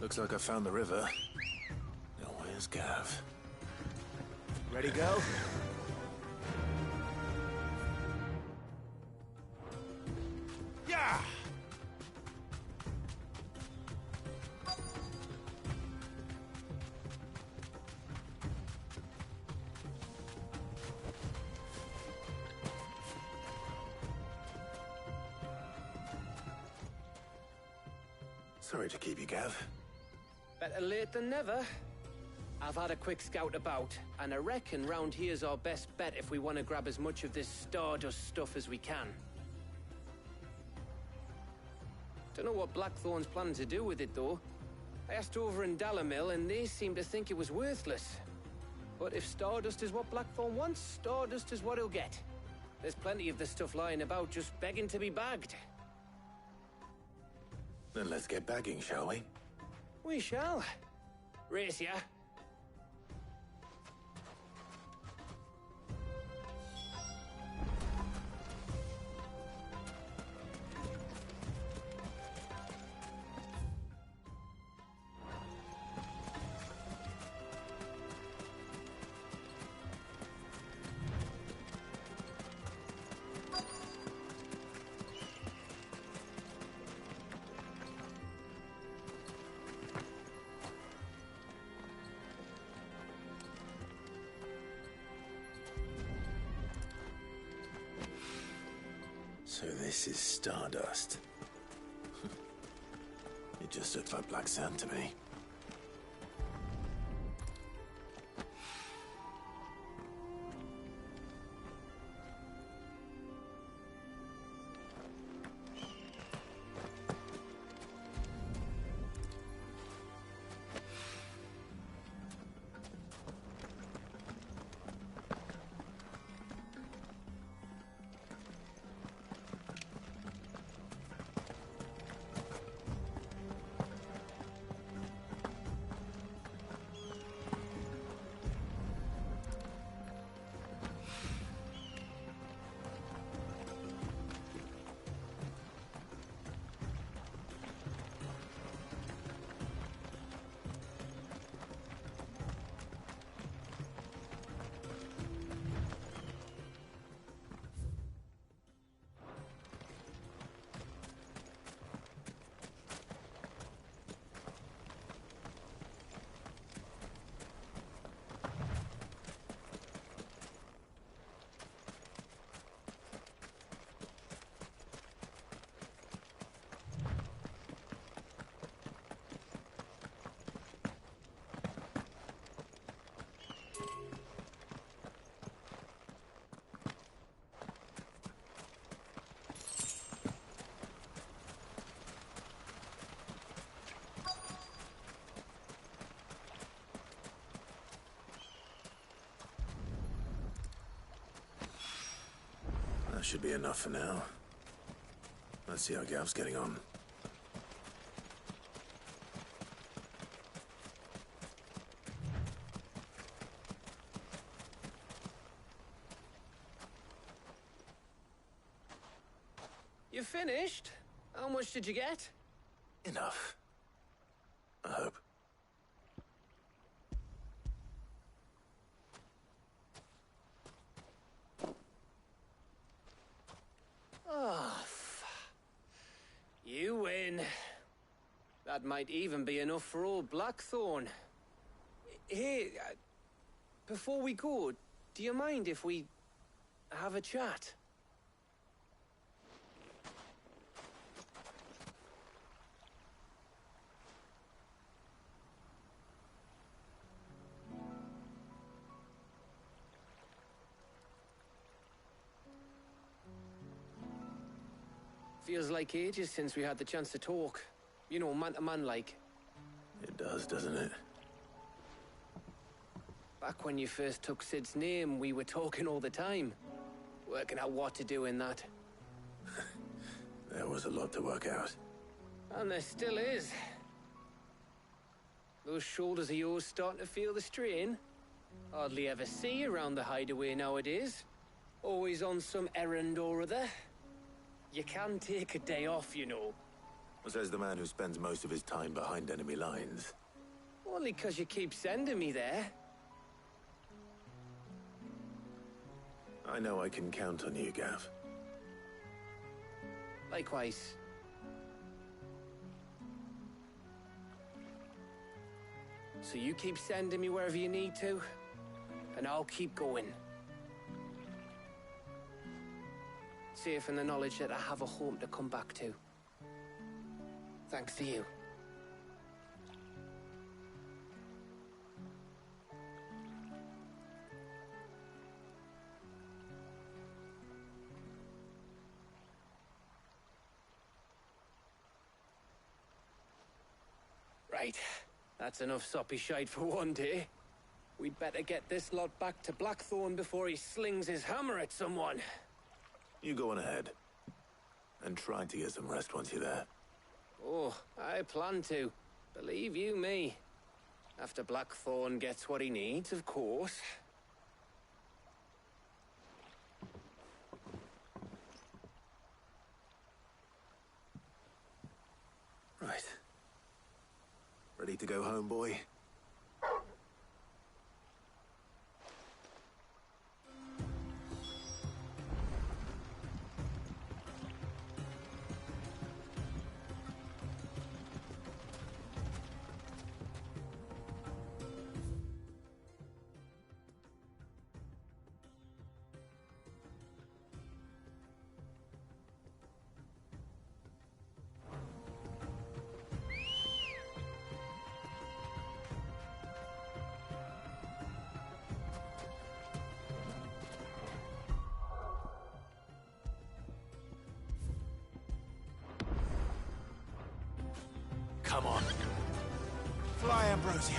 Looks like I found the river. Now where's Gav? Ready, go? Yeah! Sorry to keep you, Gav. Better late than never. I've had a quick scout about, and I reckon round here's our best bet if we want to grab as much of this Stardust stuff as we can. Don't know what Blackthorn's planning to do with it, though. I asked over in Dalamil, and they seem to think it was worthless. But if Stardust is what Blackthorn wants, Stardust is what he'll get. There's plenty of this stuff lying about, just begging to be bagged. Then let's get bagging, shall we? We shall. Race ya. So this is Stardust. It just looks like black sand to me. That should be enough for now. Let's see how Gav's getting on. You finished? How much did you get? Enough. I hope. You win. That might even be enough for old Blackthorn. Hey, before we go, do you mind if we have a chat? Feels like ages since we had the chance to talk. You know, man to man like. It does, doesn't it? Back when you first took Sid's name, we were talking all the time. Working out what to do in that. There was a lot to work out. And there still is. Those shoulders of yours starting to feel the strain. Hardly ever see you around the hideaway nowadays. Always on some errand or other. You can take a day off, you know. Says the man who spends most of his time behind enemy lines. Only 'cause you keep sending me there. I know I can count on you, Gav. Likewise. So you keep sending me wherever you need to, and I'll keep going. Safe in the knowledge that I have a home to come back to. Thanks to you. Right. That's enough soppy shite for one day. We'd better get this lot back to Blackthorn before he slings his hammer at someone. You go on ahead. And try to get some rest once you're there. Oh, I plan to. Believe you me. After Blackthorn gets what he needs, of course. Right. Ready to go home, boy? Come on. Fly, Ambrosia.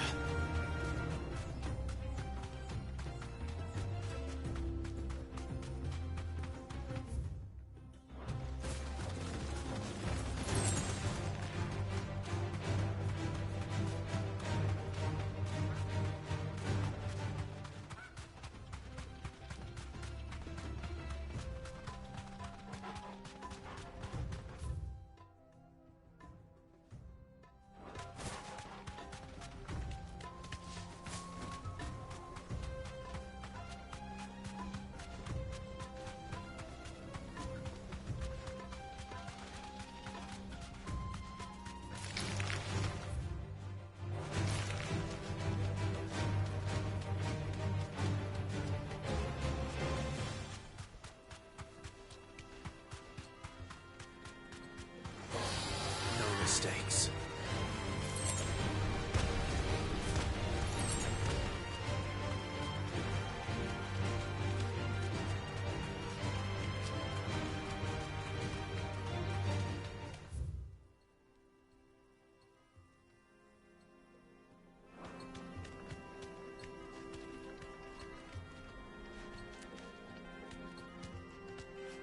Mistakes.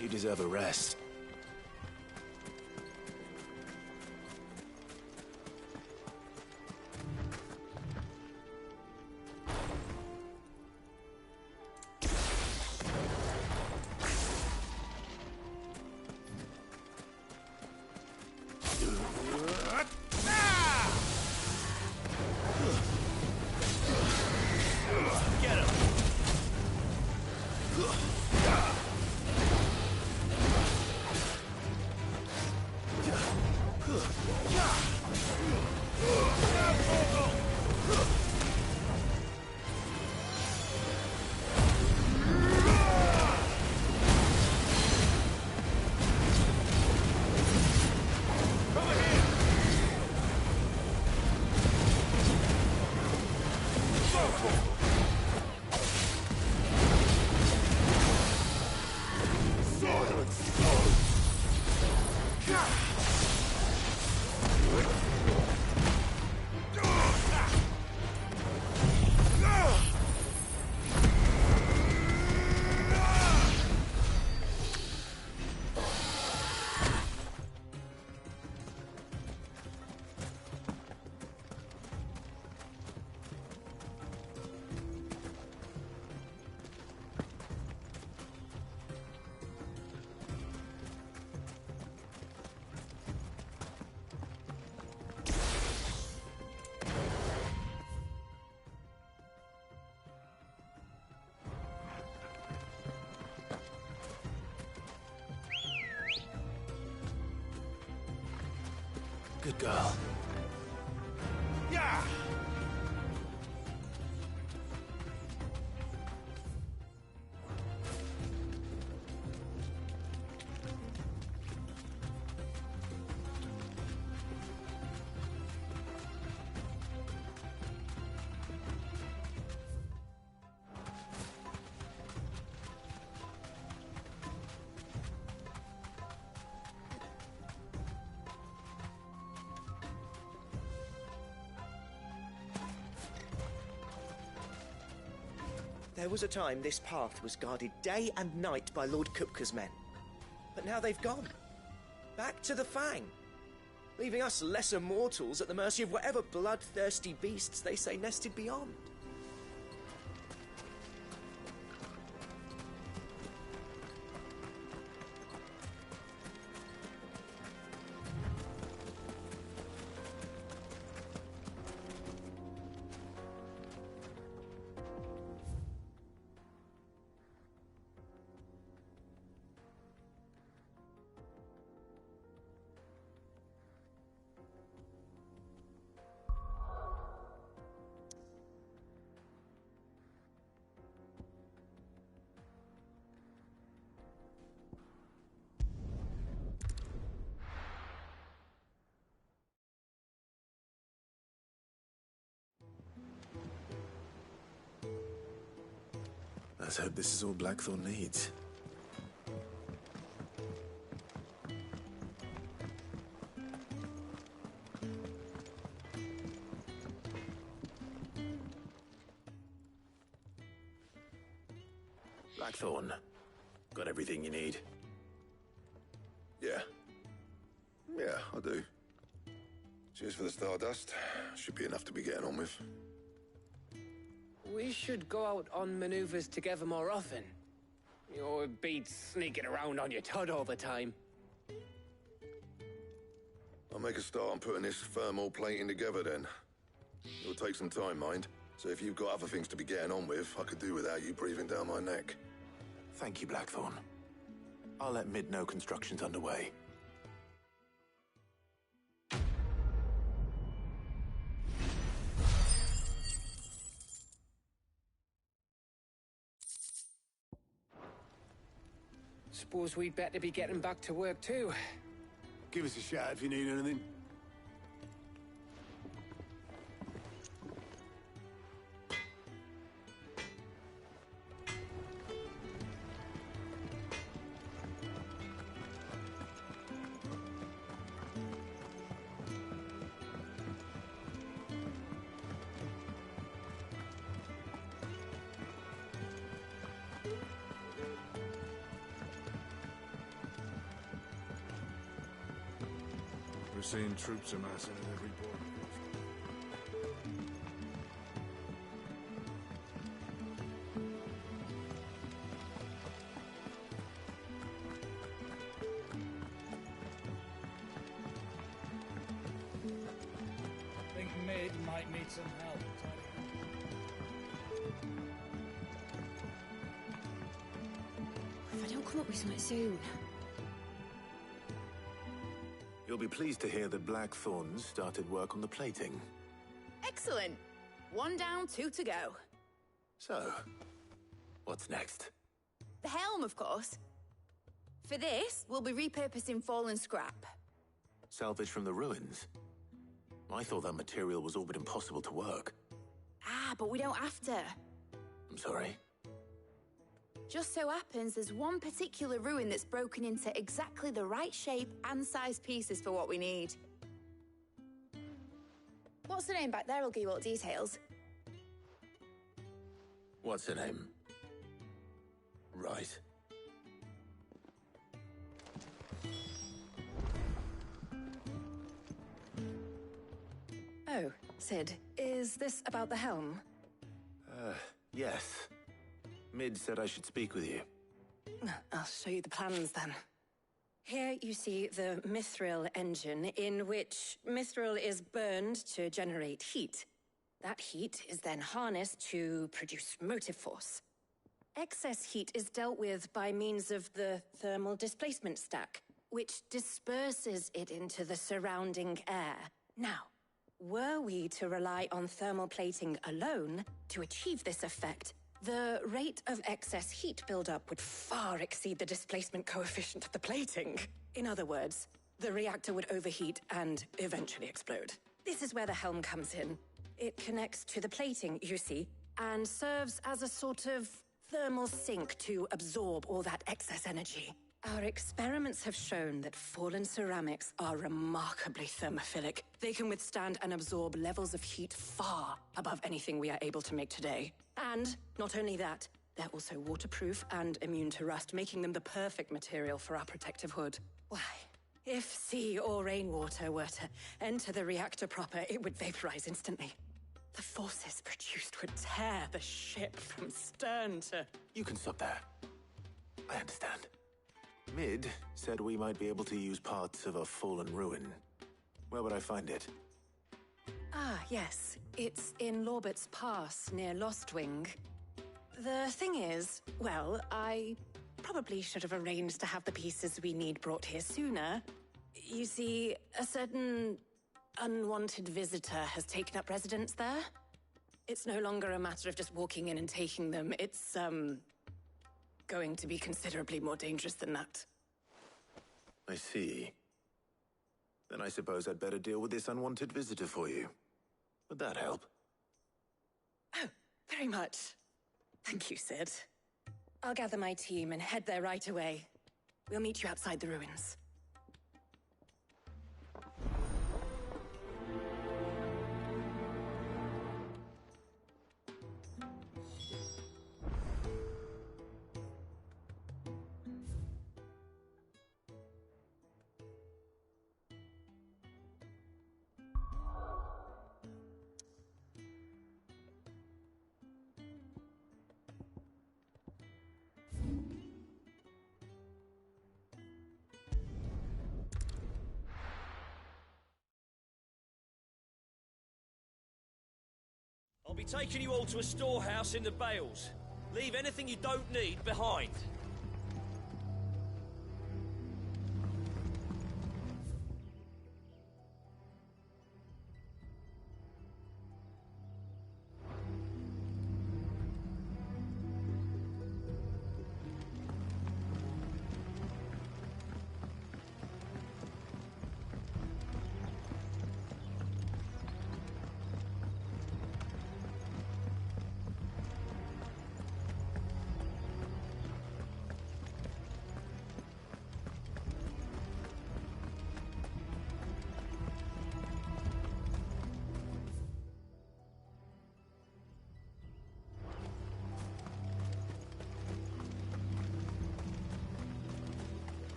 You deserve a rest. Good girl. Yeah! There was a time this path was guarded day and night by Lord Kupka's men. But now they've gone. Back to the Fang. Leaving us lesser mortals at the mercy of whatever bloodthirsty beasts they say nested beyond. Let's hope this is all Blackthorn needs. Blackthorn, got everything you need? Yeah. Yeah, I do. Cheers for the Stardust. Should be enough to be getting on with. We should go out on maneuvers together more often. It beats sneaking around on your Todd all the time. I'll make a start on putting this thermal plating together then. It'll take some time, mind. So if you've got other things to be getting on with, I could do without you breathing down my neck. Thank you, Blackthorn. I'll let Mid know construction's underway. Suppose we'd better be getting back to work too. Give us a shout if you need anything. We're seeing troops amassing at every border post. I think Mid might need some help. If I don't come up with something soon. You'll be pleased to hear that Blackthorn's started work on the plating. Excellent. 1 down, 2 to go. So, what's next? The helm, of course. For this, we'll be repurposing fallen scrap. Salvage from the ruins? I thought that material was all but impossible to work. Ah, but we don't have to. I'm sorry. Just so happens there's one particular ruin that's broken into exactly the right shape and size pieces for what we need. What's the name back there? I'll give you all the details. What's her name? Right. Oh, Sid, is this about the helm? Yes. Mid said I should speak with you. I'll show you the plans then. Here you see the mithril engine, in which mithril is burned to generate heat. That heat is then harnessed to produce motive force. Excess heat is dealt with by means of the thermal displacement stack. which disperses it into the surrounding air. Now, were we to rely on thermal plating alone to achieve this effect, the rate of excess heat buildup would far exceed the displacement coefficient of the plating. In other words, the reactor would overheat and eventually explode. This is where the helm comes in. It connects to the plating, you see, and serves as a sort of thermal sink to absorb all that excess energy. Our experiments have shown that fallen ceramics are remarkably thermophilic. They can withstand and absorb levels of heat far above anything we are able to make today. And not only that, they're also waterproof and immune to rust, making them the perfect material for our protective hood. Why, if sea or rainwater were to enter the reactor proper, it would vaporize instantly. The forces produced would tear the ship from stern to... You can stop there. I understand. Mid said we might be able to use parts of a fallen ruin. Where would I find it? Ah, yes. It's in Lorbert's Pass, near Lostwing. The thing is, well, I probably should have arranged to have the pieces we need brought here sooner. You see, a certain unwanted visitor has taken up residence there. It's no longer a matter of just walking in and taking them. It's, going to be considerably more dangerous than that. I see. Then I suppose I'd better deal with this unwanted visitor for you. Would that help? Oh, very much. Thank you, Sid. I'll gather my team and head there right away. We'll meet you outside the ruins. I'll be taking you all to a storehouse in the Bales. Leave anything you don't need behind.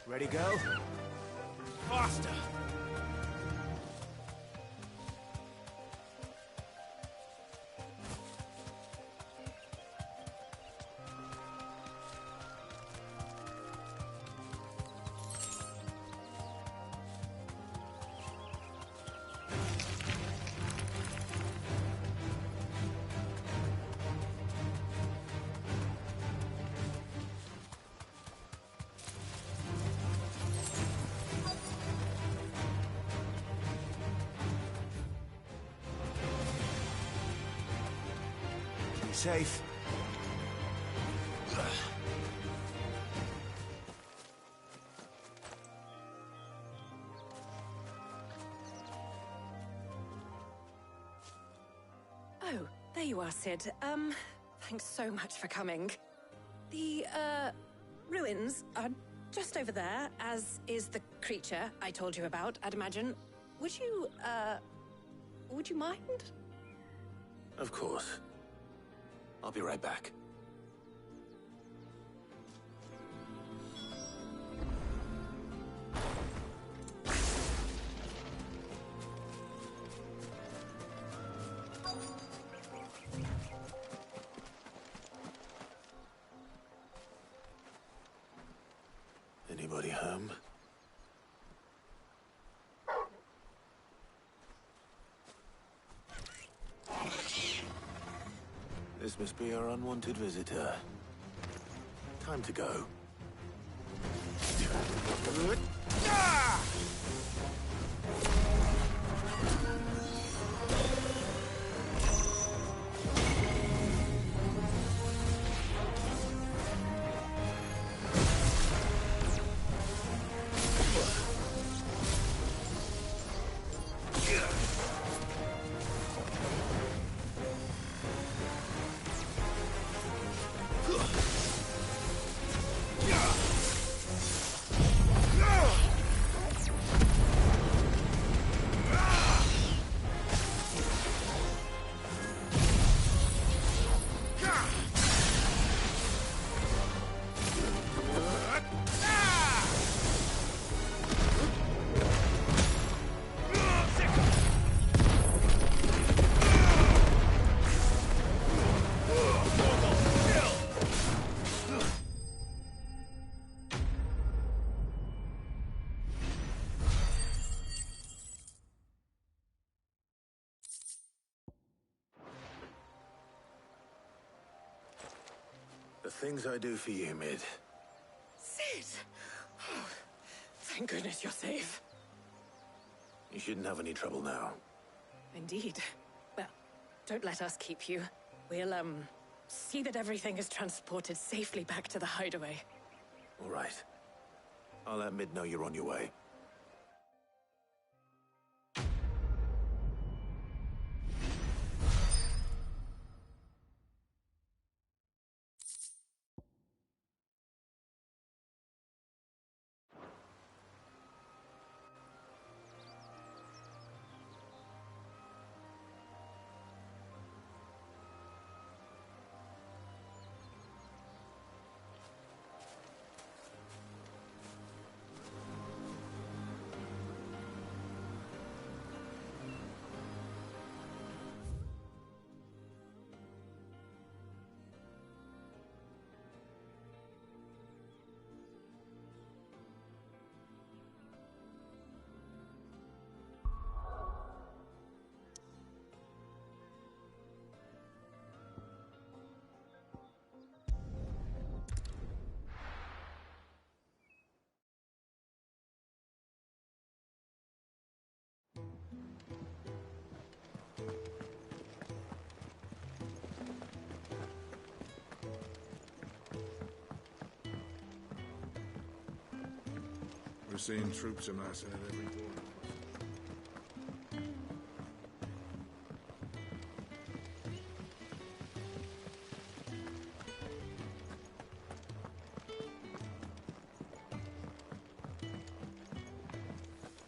Ready, go? Faster! Safe. Oh, there you are, Sid. Thanks so much for coming. The, ruins are just over there, as is the creature I told you about, I'd imagine. Would you mind? Of course. I'll be right back. This must be our unwanted visitor. Time to go. The things I do for you, Mid. Sid! Oh, thank goodness you're safe. You shouldn't have any trouble now. Indeed. Well, don't let us keep you. We'll, see that everything is transported safely back to the hideaway. All right. I'll let Mid know you're on your way. We're seeing troops amassing at every border.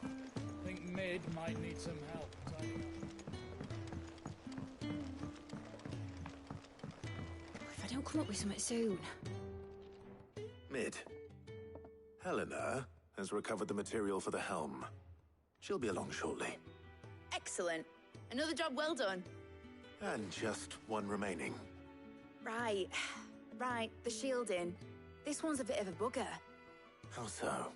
I think Mid might need some help tidying up. If I don't come up with something soon. Mid. Helena has recovered the material for the helm. She'll be along shortly. Excellent. Another job well done. And just one remaining. Right. Right, the shielding. This one's a bit of a bugger. How so?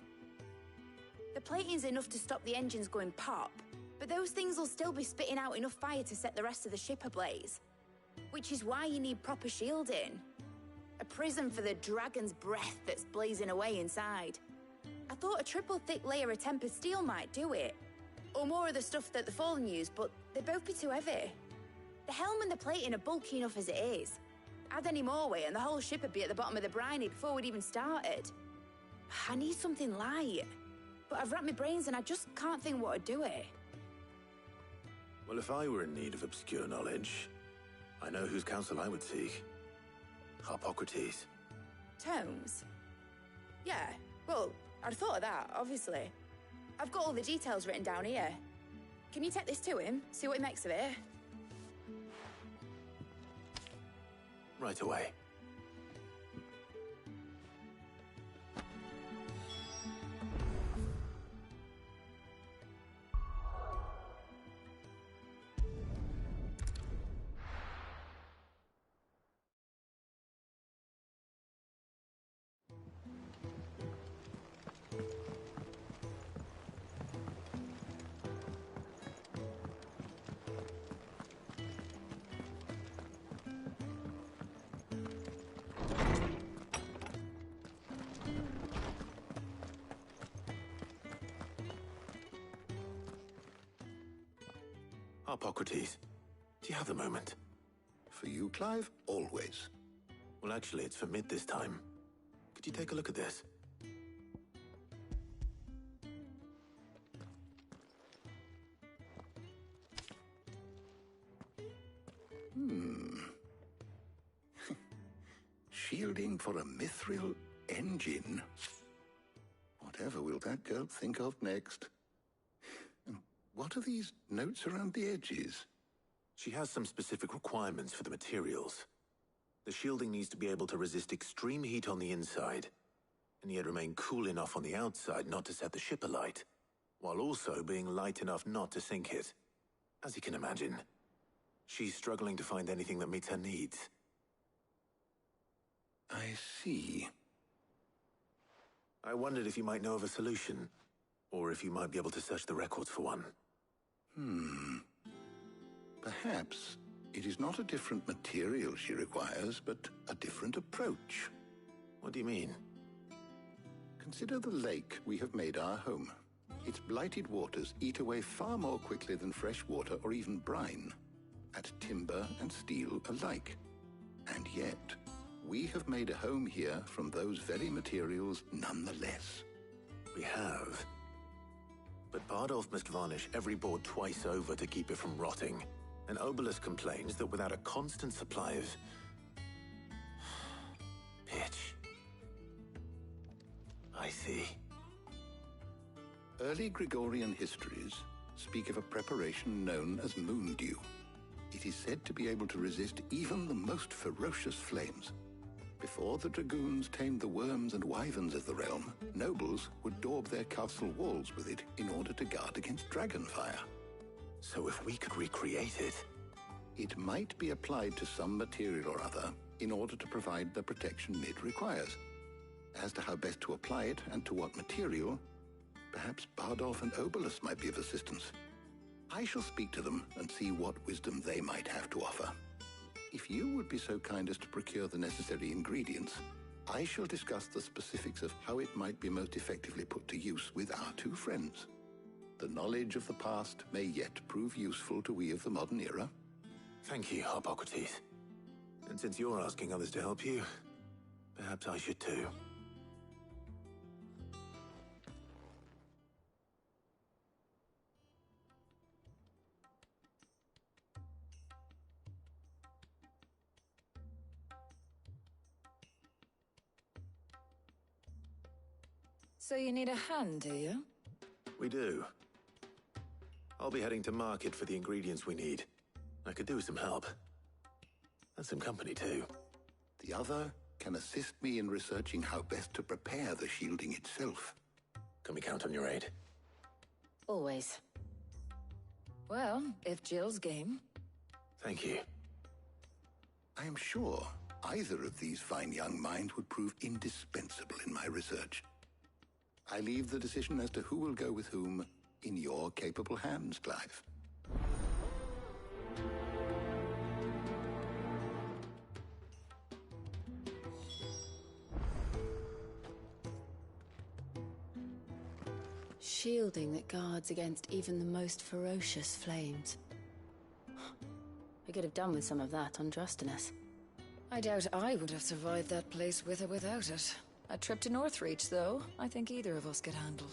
The plating's enough to stop the engines going pop, but those things will still be spitting out enough fire to set the rest of the ship ablaze. Which is why you need proper shielding. A prison for the dragon's breath that's blazing away inside. I thought a triple thick layer of tempered steel might do it. Or more of the stuff that the Fallen use, but they'd both be too heavy. The helm and the plating are bulky enough as it is. Add any more weight and the whole ship would be at the bottom of the briny before we'd even started. I need something light. But I've racked my brains and I just can't think what would do it. Well, if I were in need of obscure knowledge, I know whose counsel I would seek. Harpocrates. Tomes? Yeah, well, I'd thought of that, obviously. I've got all the details written down here. Can you take this to him, see what he makes of it? Right away. Harpocrates, do you have a moment? For you, Clive, always. Well, actually, it's for Mid this time. Could you take a look at this? Shielding for a mithril engine? Whatever will that girl think of next? And what are these notes around the edges? She has some specific requirements for the materials. The shielding needs to be able to resist extreme heat on the inside, and yet remain cool enough on the outside not to set the ship alight, while also being light enough not to sink it. As you can imagine, she's struggling to find anything that meets her needs. I see. I wondered if you might know of a solution, or if you might be able to search the records for one. Perhaps it is not a different material she requires, but a different approach. What do you mean? Consider the lake we have made our home. Its blighted waters eat away far more quickly than fresh water or even brine, at timber and steel alike. And yet, we have made a home here from those very materials nonetheless. We have. But Bardolph must varnish every board twice over to keep it from rotting. And Obelus complains that without a constant supply of pitch. I see. Early Gregorian histories speak of a preparation known as moon dew. It is said to be able to resist even the most ferocious flames. Before the dragoons tamed the worms and wyverns of the realm, nobles would daub their castle walls with it in order to guard against dragonfire. So if we could recreate it... It might be applied to some material or other in order to provide the protection Mid requires. As to how best to apply it and to what material, perhaps Bardolph and Obelus might be of assistance. I shall speak to them and see what wisdom they might have to offer. If you would be so kind as to procure the necessary ingredients, I shall discuss the specifics of how it might be most effectively put to use with our two friends. The knowledge of the past may yet prove useful to we of the modern era. Thank you, Harpocrates. And since you're asking others to help you, perhaps I should too. So you need a hand, do you? We do. I'll be heading to market for the ingredients we need. I could do with some help. And some company, too. The other can assist me in researching how best to prepare the shielding itself. Can we count on your aid? Always. Well, if Jill's game. Thank you. I am sure either of these fine young minds would prove indispensable in my research. I leave the decision as to who will go with whom in your capable hands, Clive. Shielding that guards against even the most ferocious flames. I could have done with some of that on Drustinus. I doubt I would have survived that place with or without it. A trip to Northreach, though, I think either of us could handle.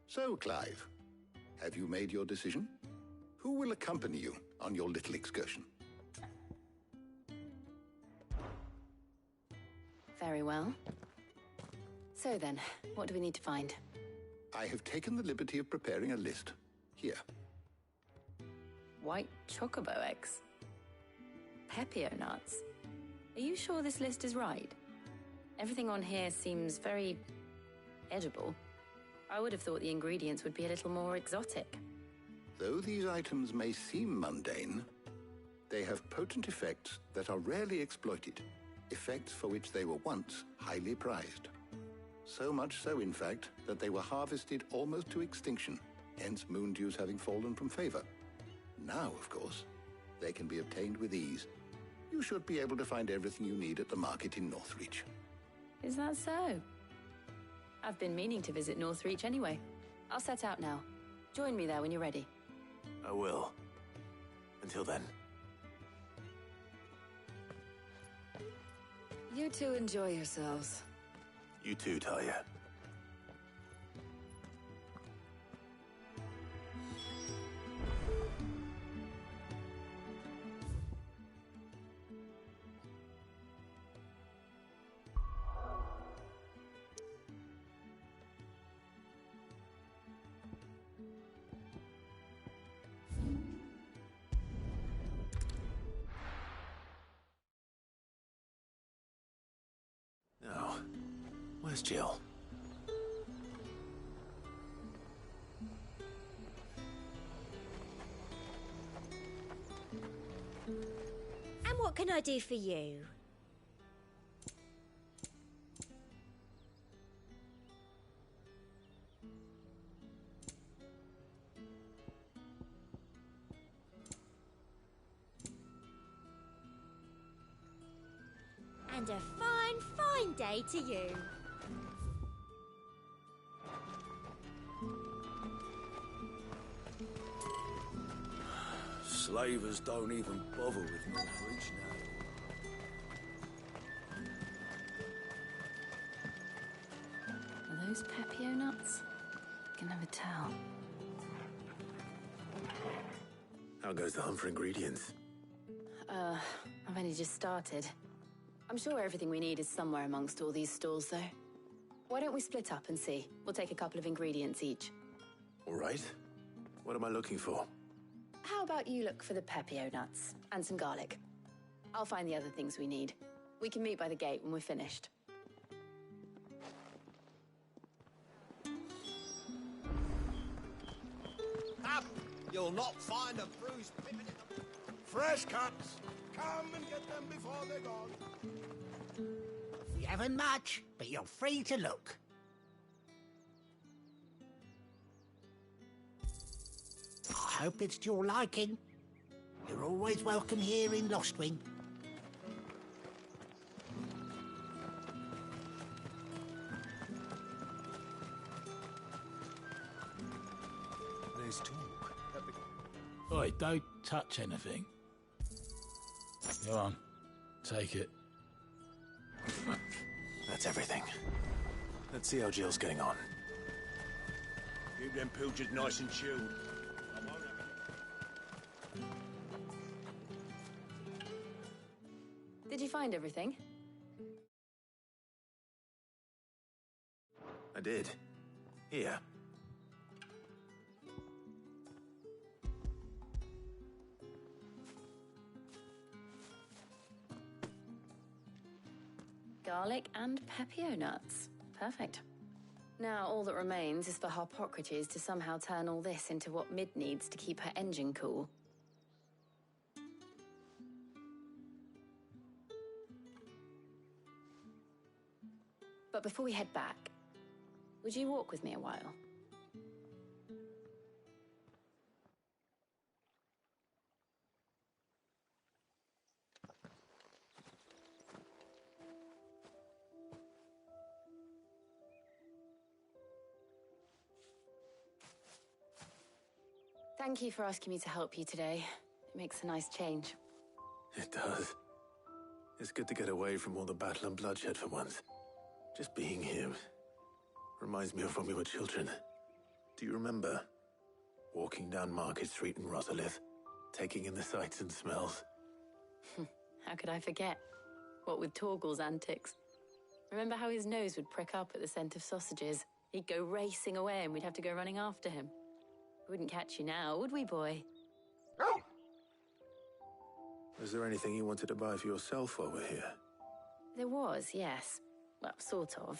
So, Clive, have you made your decision? Who will accompany you on your little excursion? Very well. So then, what do we need to find? I have taken the liberty of preparing a list. Here. White chocobo eggs. Pepio nuts. Are you sure this list is right? Everything on here seems very edible. I would have thought the ingredients would be a little more exotic. Though these items may seem mundane, they have potent effects that are rarely exploited. Effects for which they were once highly prized. So much so, in fact, that they were harvested almost to extinction, hence moon dews having fallen from favor. Now, of course, they can be obtained with ease. You should be able to find everything you need at the market in Northreach. Is that so? I've been meaning to visit Northreach anyway. I'll set out now. Join me there when you're ready. I will. Until then. You two enjoy yourselves. You too, Talia. Now, where's Jill? And what can I do for you? And a fine, fine day to you. Slavers don't even bother with Northreach now. Are those Pepio nuts? I can never tell. How goes the hunt for ingredients? I've only just started. I'm sure everything we need is somewhere amongst all these stalls, though. Why don't we split up and see? We'll take a couple of ingredients each. All right. What am I looking for? How about you look for the Pepio nuts and some garlic? I'll find the other things we need. We can meet by the gate when we're finished. Up! You'll not find a bruised pippin in the... Fresh cuts! Come and get them before they're gone. We haven't much, but you're free to look. I hope it's to your liking. You're always welcome here in Lostwing. There's talk. Oi, don't touch anything. Go on, take it. That's everything. Let's see how Jill's getting on. Keep them pilchers nice and chilled. Did you find everything? I did. Here. Garlic and Pepio nuts. Perfect. Now all that remains is for Harpocrates to somehow turn all this into what Mid needs to keep her engine cool. But before we head back, would you walk with me a while? Thank you for asking me to help you today. It makes a nice change. It does. It's good to get away from all the battle and bloodshed for once. Just being here reminds me of when we were children. Do you remember? Walking down Market Street in Rosalith, taking in the sights and smells. How could I forget? What with Torgal's antics. Remember how his nose would prick up at the scent of sausages? He'd go racing away and we'd have to go running after him. We wouldn't catch you now, would we, boy? Was there anything you wanted to buy for yourself while we're here? There was, yes. Well, sort of.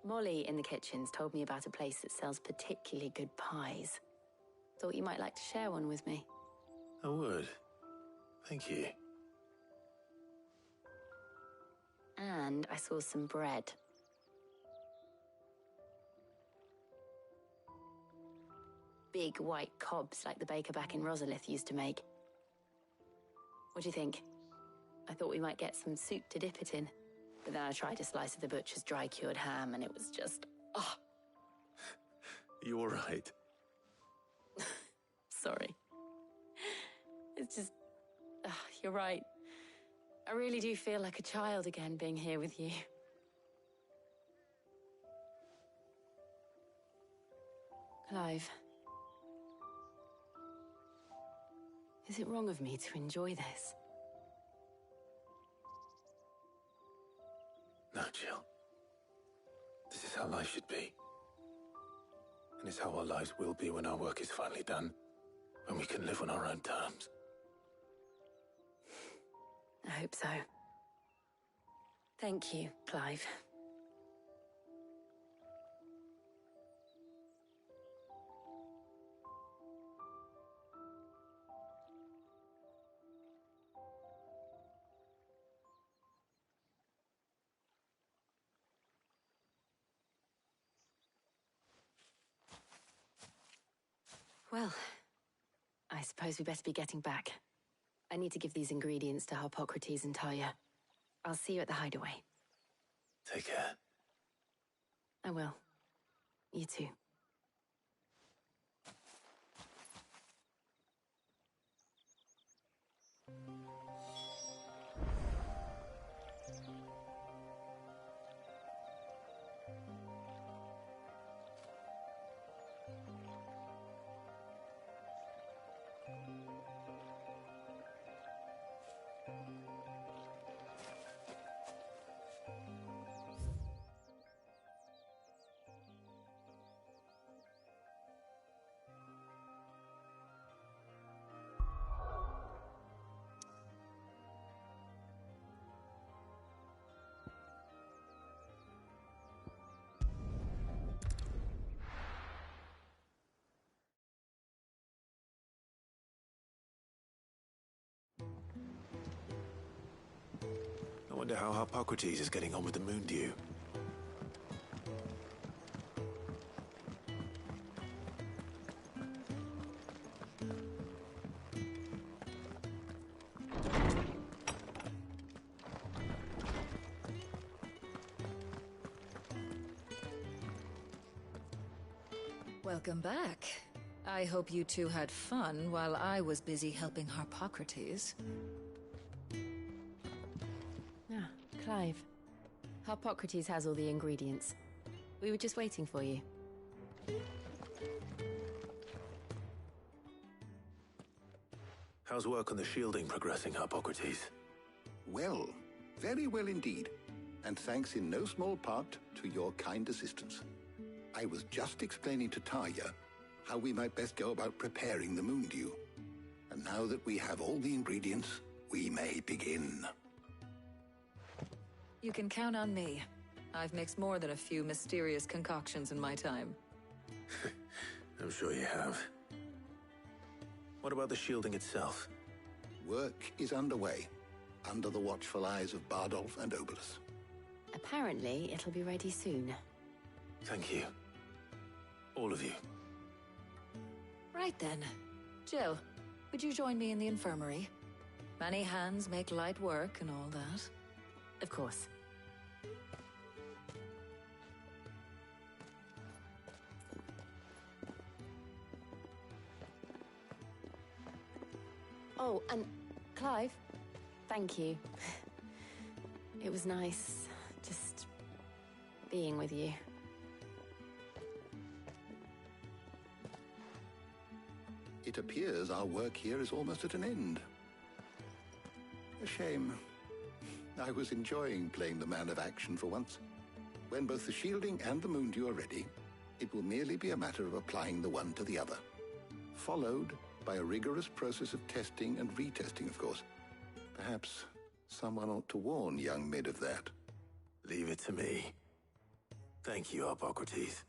Molly in the kitchens told me about a place that sells particularly good pies. Thought you might like to share one with me. I would. Thank you. And I saw some bread. Big white cobs like the baker back in Rosalith used to make. What do you think? I thought we might get some soup to dip it in. But then I tried a slice of the butcher's dry-cured ham and it was just... Oh. You all right? Sorry. It's just... you're right. I really do feel like a child again being here with you. Clive. Is it wrong of me to enjoy this? No, Jill. This is how life should be. And it's how our lives will be when our work is finally done. When we can live on our own terms. I hope so. Thank you, Clive. Well, I suppose we better be getting back. I need to give these ingredients to Harpocrates and Talia. I'll see you at the hideaway. Take care. I will. You too. I wonder how Harpocrates is getting on with the moon dew. Welcome back. I hope you two had fun while I was busy helping Harpocrates. Ah, Clive. Harpocrates has all the ingredients. We were just waiting for you. How's work on the shielding progressing, Harpocrates? Well, very well indeed. And thanks in no small part to your kind assistance. I was just explaining to Talia how we might best go about preparing the moon dew. And now that we have all the ingredients, we may begin. You can count on me. I've mixed more than a few mysterious concoctions in my time. I'm sure you have. What about the shielding itself? Work is underway, under the watchful eyes of Bardolph and Obolus. Apparently, it'll be ready soon. Thank you. All of you. Right then. Jill, would you join me in the infirmary? Many hands make light work and all that. Of course. Oh, and Clive, thank you. It was nice just being with you. It appears our work here is almost at an end. A shame. I was enjoying playing the man of action for once. When both the shielding and the moon dew are ready, it will merely be a matter of applying the one to the other. Followed by a rigorous process of testing and retesting, of course. Perhaps someone ought to warn young Mid of that. Leave it to me. Thank you, Harpocrates.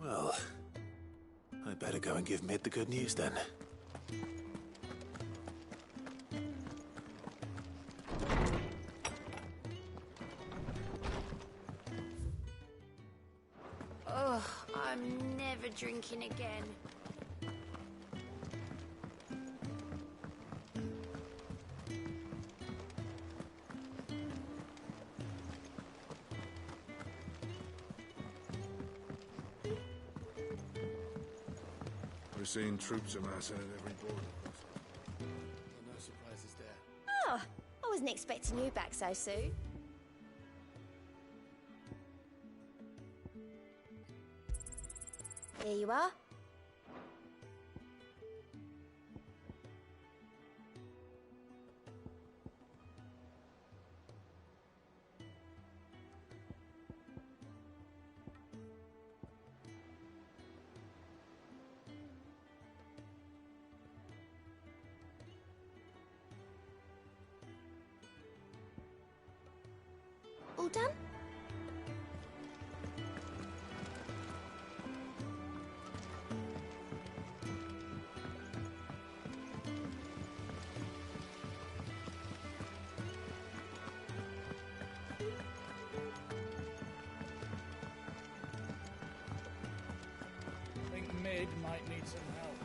Well, I better go and give Mid the good news then. Ugh. Oh, I'm never drinking again. We're seeing troops amassing at every border. No surprises there. Oh, I wasn't expecting you back so soon. Here you are. All done? I think Mid might need some help.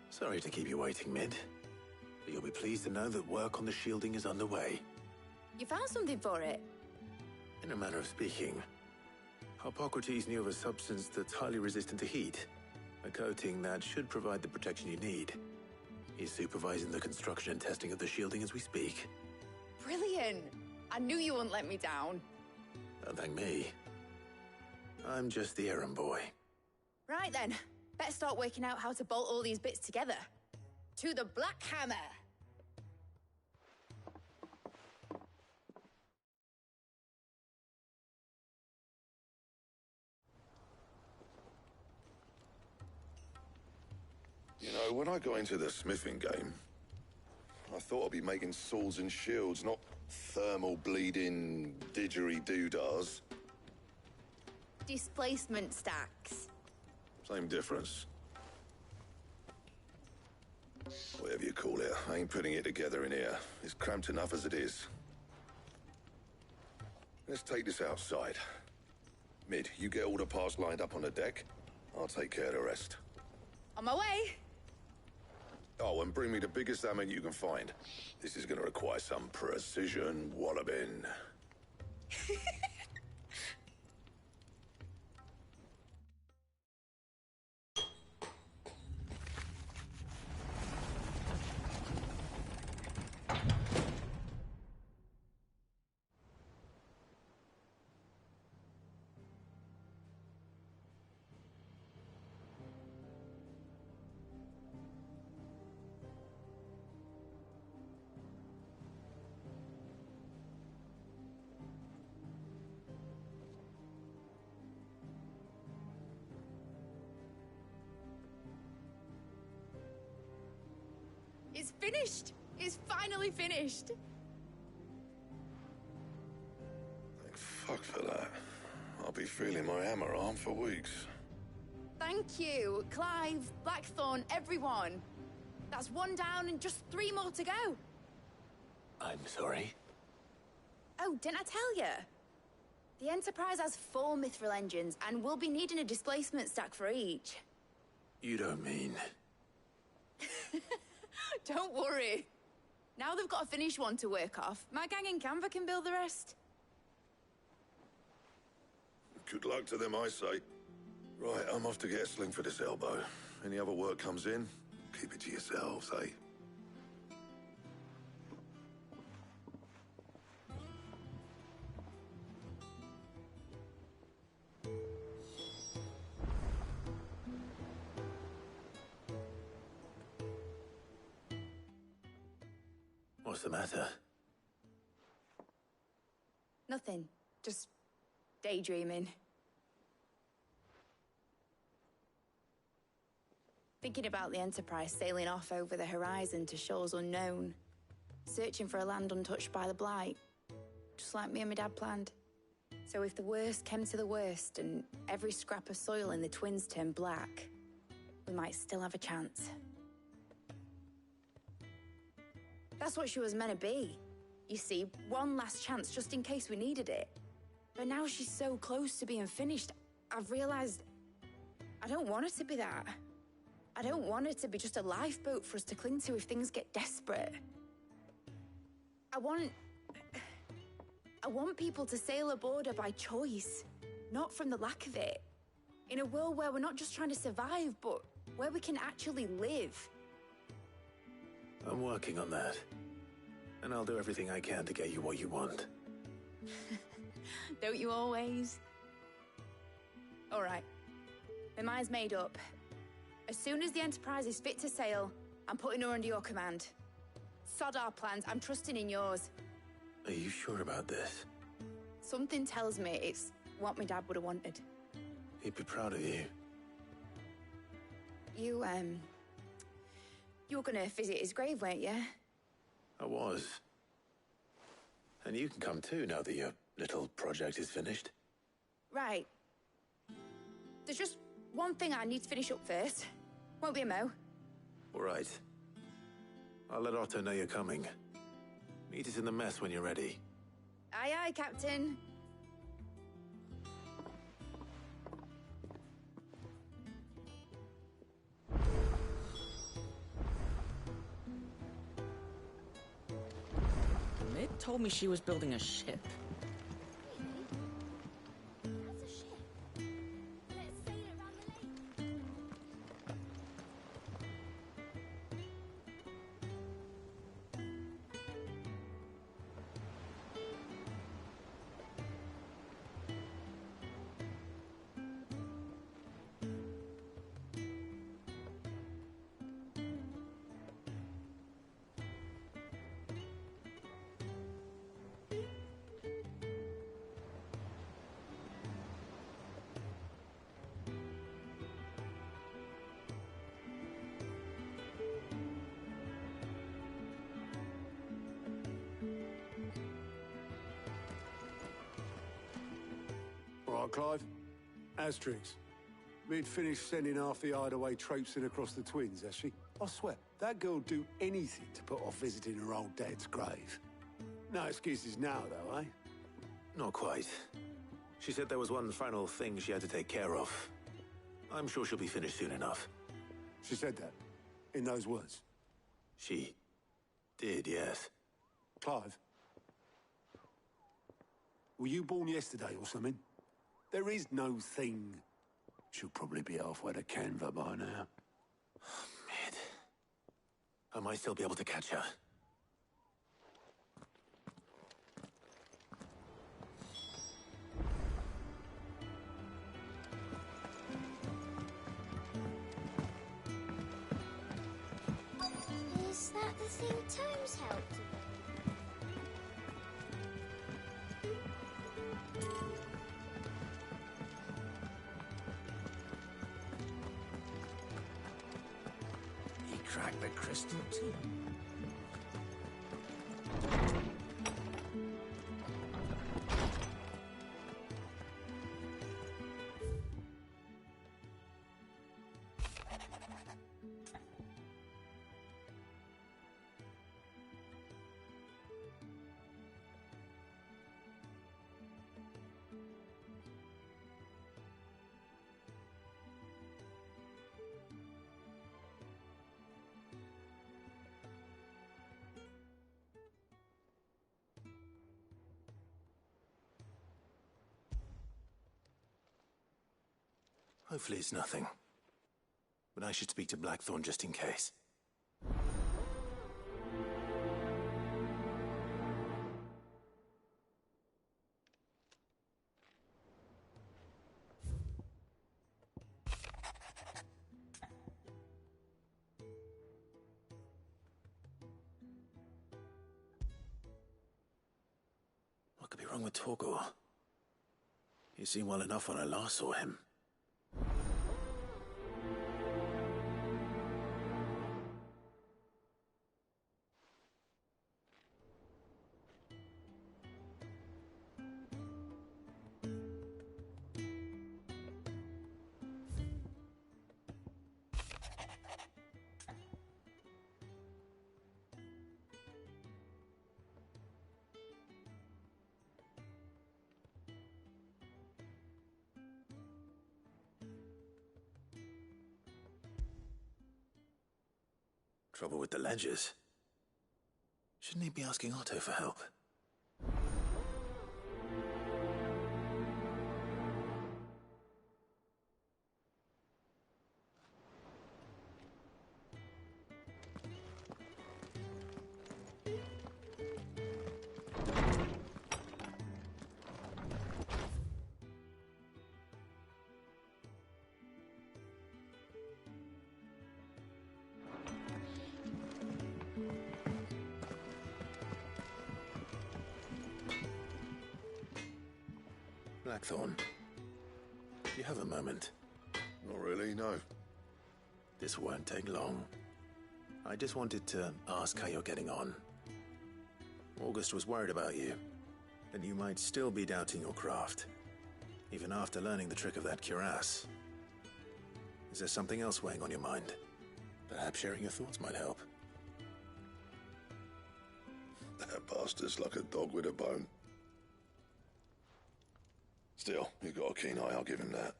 Sorry to keep you waiting, Mid. But you'll be pleased to know that work on the shielding is underway. You found something for it? In a manner of speaking, Harpocrates knew of a substance that's highly resistant to heat. A coating that should provide the protection you need. He's supervising the construction and testing of the shielding as we speak. Brilliant! I knew you wouldn't let me down. Don't thank me. I'm just the errand boy. Right then, better start working out how to bolt all these bits together. To the Black Hammer! You know, when I got into the smithing game, I thought I'd be making swords and shields, not thermal bleeding didgeridoo-dahs. Displacement stacks. Same difference. Whatever you call it, I ain't putting it together in here. It's cramped enough as it is. Let's take this outside. Mid, you get all the parts lined up on the deck. I'll take care of the rest. On my way! Oh, and bring me the biggest hammer you can find. This is gonna require some precision walloping. It's finished! It's finally finished! Thank fuck for that. I'll be feeling my hammer arm for weeks. Thank you, Clive, Blackthorn, everyone. That's one down and just 3 more to go. I'm sorry? Oh, didn't I tell you? The Enterprise has 4 mithril engines, and we'll be needing a displacement stack for each. You don't mean... Don't worry. Now they've got a finished one to work off. My gang in Canva can build the rest. Good luck to them, I say. Right, I'm off to get a sling for this elbow. Any other work comes in, keep it to yourselves, eh? What's the matter? Nothing. Just daydreaming. Thinking about the Enterprise sailing off over the horizon to shores unknown. Searching for a land untouched by the Blight. Just like me and my dad planned. So if the worst came to the worst and every scrap of soil in the Twins turned black, we might still have a chance. That's what she was meant to be. You see, one last chance just in case we needed it. But now she's so close to being finished, I've realized I don't want her to be that. I don't want her to be just a lifeboat for us to cling to if things get desperate. I want people to sail aboard her by choice, not from the lack of it. In a world where we're not just trying to survive, but where we can actually live. I'm working on that. And I'll do everything I can to get you what you want. Don't you always? All right. My mind's made up. As soon as the Enterprise is fit to sail, I'm putting her under your command. Sod our plans, I'm trusting in yours. Are you sure about this? Something tells me it's what my dad would have wanted. He'd be proud of you. You were gonna visit his grave, weren't you? I was. And you can come too now that your little project is finished. Right. There's just one thing I need to finish up first. Won't be a mo. All right. I'll let Otto know you're coming. Meet us in the mess when you're ready. Aye, aye, Captain. Mid told me she was building a ship. Right, Clive. Asterix. Mid finished sending half the hideaway traipsing across the twins, has she? I swear, that girl'd do anything to put off visiting her old dad's grave. No excuses now, though, eh? Not quite. She said there was one final thing she had to take care of. I'm sure she'll be finished soon enough. She said that? In those words? She did, yes. Clive? Were you born yesterday or something? There is no thing. She'll probably be halfway to Canva by now. Mid. I might still be able to catch her. Is that the thing Tomes helped with? He cracked the crystal too. Hopefully it's nothing. But I should speak to Blackthorn just in case. What could be wrong with Torgor? He seemed well enough when I last saw him. Trouble with the ledgers. Shouldn't he be asking Otto for help? Blackthorn, do you have a moment? Not really, no. This won't take long. I just wanted to ask how you're getting on. August was worried about you, that you might still be doubting your craft, even after learning the trick of that cuirass. Is there something else weighing on your mind? Perhaps sharing your thoughts might help. That bastard's like a dog with a bone. Still, he's got a keen eye, I'll give him that.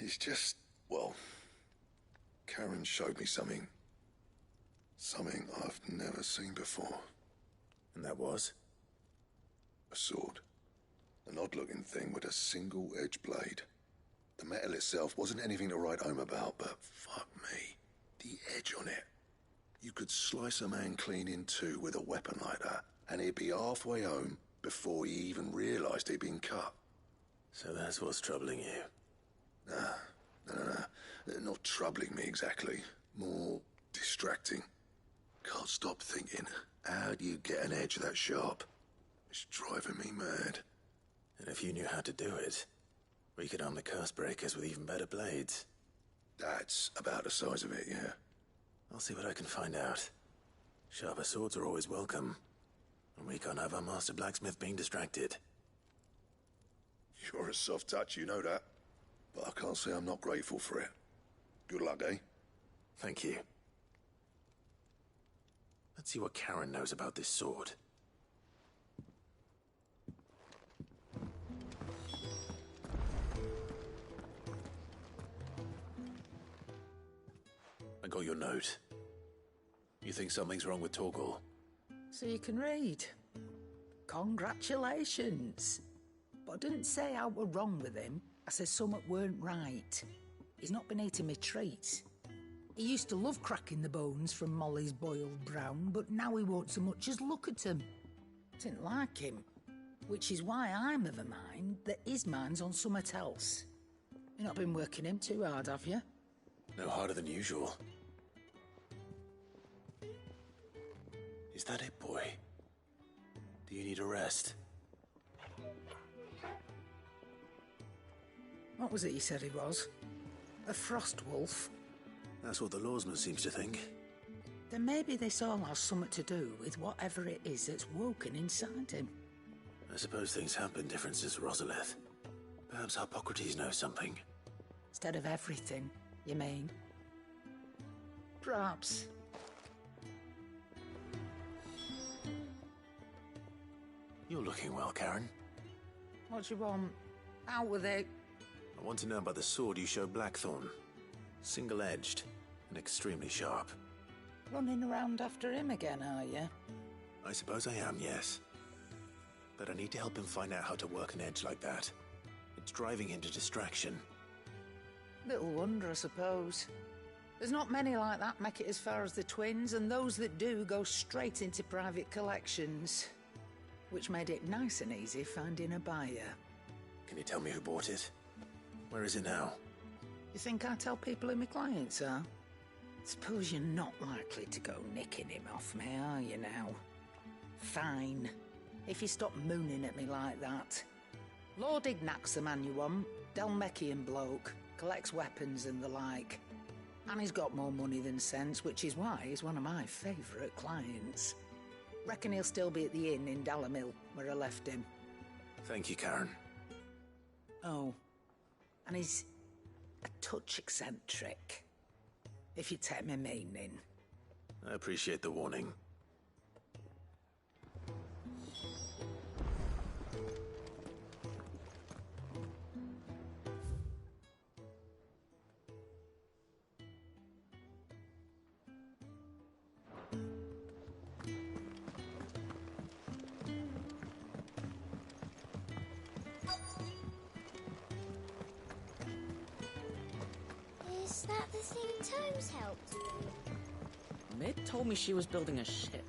He's just, well, Karen showed me something. Something I've never seen before. And that was? A sword. An odd-looking thing with a single-edged blade. The metal itself wasn't anything to write home about, but fuck me, the edge on it. You could slice a man clean in two with a weapon like that, and he'd be halfway home before he even realised he'd been cut. So that's what's troubling you? No. Not troubling me exactly. More distracting. Can't stop thinking, how do you get an edge that sharp? It's driving me mad. And if you knew how to do it, we could arm the curse breakers with even better blades. That's about the size of it, yeah. I'll see what I can find out. Sharper swords are always welcome. And we can't have our master blacksmith being distracted. You're a soft touch, you know that. But I can't say I'm not grateful for it. Good luck, eh? Thank you. Let's see what Karen knows about this sword. I got your note. You think something's wrong with Torgal? So you can read. Congratulations. But I didn't say I were wrong with him. I said something weren't right. He's not been eating me treats. He used to love cracking the bones from Molly's boiled brown, but now he won't so much as look at them. Didn't like him. Which is why I'm of a mind that his mind's on something else. You've not been working him too hard, have you? No harder than usual. Is that it, boy? Do you need a rest? What was it you said he was? A frost wolf? That's what the lawsman seems to think. Then maybe this all has something to do with whatever it is that's woken inside him. I suppose things have been different since Rosalith. Perhaps Hippocrates knows something. Instead of everything, you mean? Perhaps. You're looking well, Karen. What do you want? Out with it. I want to know about the sword you showed Blackthorn. Single-edged and extremely sharp. Running around after him again, are you? I suppose I am, yes. But I need to help him find out how to work an edge like that. It's driving him to distraction. Little wonder, I suppose. There's not many like that make it as far as the twins, and those that do go straight into private collections. Which made it nice and easy finding a buyer. Can you tell me who bought it? Where is it now? You think I tell people who my clients are? Suppose you're not likely to go nicking him off me, are you now? Fine. If you stop mooning at me like that. Lord Ignac's the man you want. Dalmekian bloke. Collects weapons and the like. And he's got more money than sense, which is why he's one of my favourite clients. Reckon he'll still be at the inn in Dalamil, where I left him. Thank you, Karen. Oh. And he's a touch eccentric. If you take my meaning. I appreciate the warning. Holmes helped. Mid told me she was building a ship.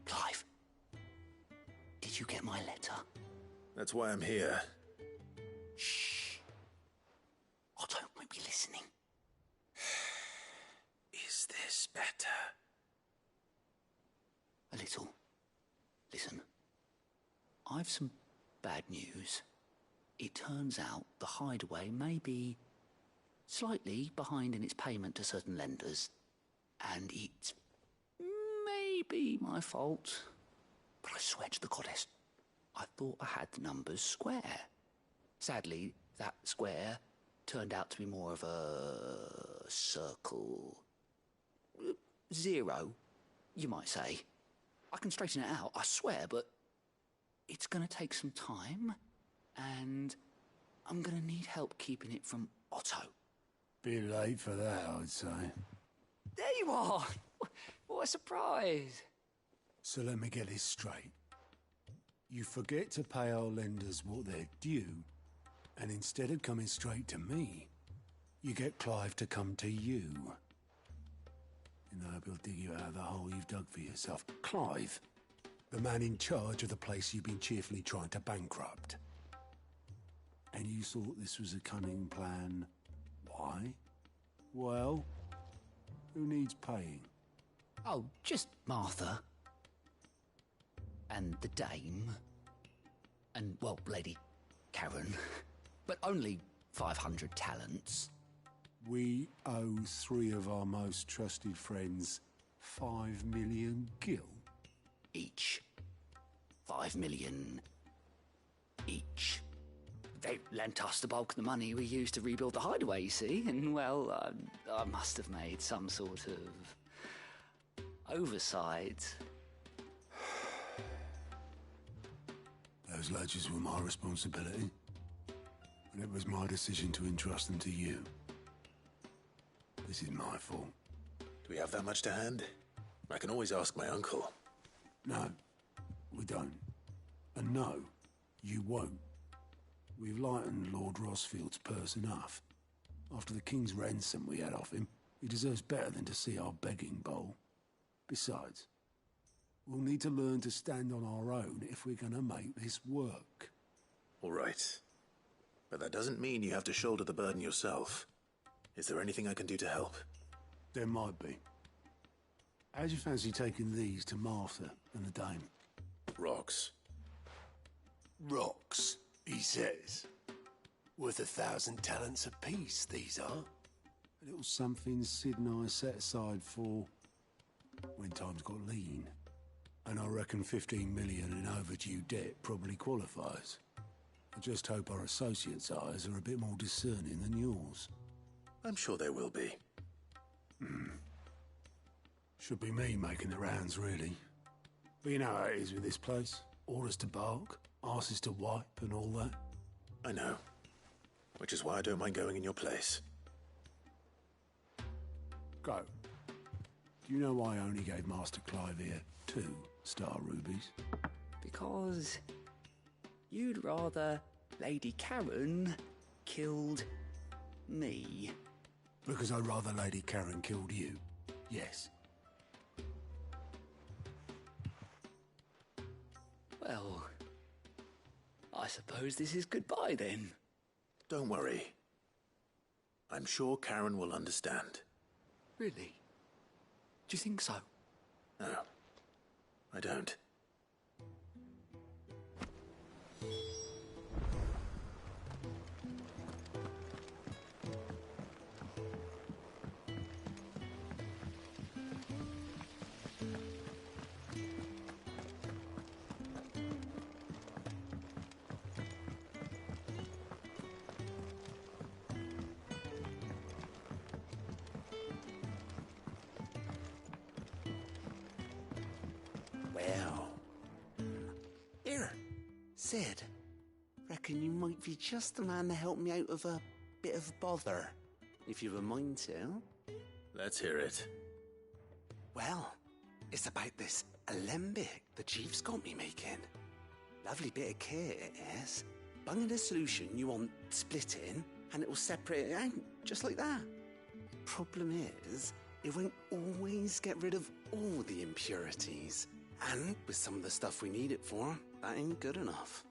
Clive, did you get my letter? That's why I'm here. Shh. Otto might be listening. Is this better? A little. Listen, I've some bad news. It turns out the Hideaway may be slightly behind in its payment to certain lenders, and it may be my fault. But I swear to the goddess, I thought I had the numbers square. Sadly, that square turned out to be more of a circle. Zero, you might say. I can straighten it out, I swear, but it's going to take some time, and I'm going to need help keeping it from Otto. Bit late for that, I'd say. There you are! What a surprise! So let me get this straight. You forget to pay our lenders what they're due, and instead of coming straight to me, you get Clive to come to you. And I hope he'll dig you out of the hole you've dug for yourself. Clive, the man in charge of the place you've been cheerfully trying to bankrupt. And you thought this was a cunning plan. Why? Well, who needs paying? Oh, just Martha. And the dame. And, well, Lady Karen. But only 500 talents. We owe 3 of our most trusted friends 5 million gil. Each. 5 million each. They lent us the bulk of the money we used to rebuild the Hideaway, you see, and, well, I must have made some sort of oversight. Those ledgers were my responsibility, and it was my decision to entrust them to you. This is my fault. Do we have that much to hand? I can always ask my uncle. No, we don't. And no, you won't. We've lightened Lord Rossfield's purse enough. After the king's ransom we had off him, he deserves better than to see our begging bowl. Besides, we'll need to learn to stand on our own if we're gonna make this work. All right. But that doesn't mean you have to shoulder the burden yourself. Is there anything I can do to help? There might be. How'd you fancy taking these to Martha and the dame? Rocks. Rocks, he says. Worth 1,000 talents apiece, these are. A little something Sid and I set aside for when times got lean. And I reckon 15 million in overdue debt probably qualifies. I just hope our associates' eyes are a bit more discerning than yours. I'm sure they will be. Should be me making the rounds, really. But you know how it is with this place. Orders to bark, arses to wipe, and all that. I know. Which is why I don't mind going in your place. Go. Do you know why I only gave Master Clive here 2 star rubies? Because you'd rather Lady Karen killed me. Because I'd rather Lady Karen killed you. Yes. Well, I suppose this is goodbye then. Don't worry. I'm sure Karen will understand. Really? Do you think so? No, I don't. Well. Here, Sid. Reckon you might be just the man to help me out of a bit of bother, if you've a mind to. Let's hear it. Well, it's about this alembic the chief's got me making. Lovely bit of kit, it is. bung in a solution you want splitting, and it will separate it out, just like that. Problem is, it won't always get rid of all the impurities. And with some of the stuff we need it for, that ain't good enough.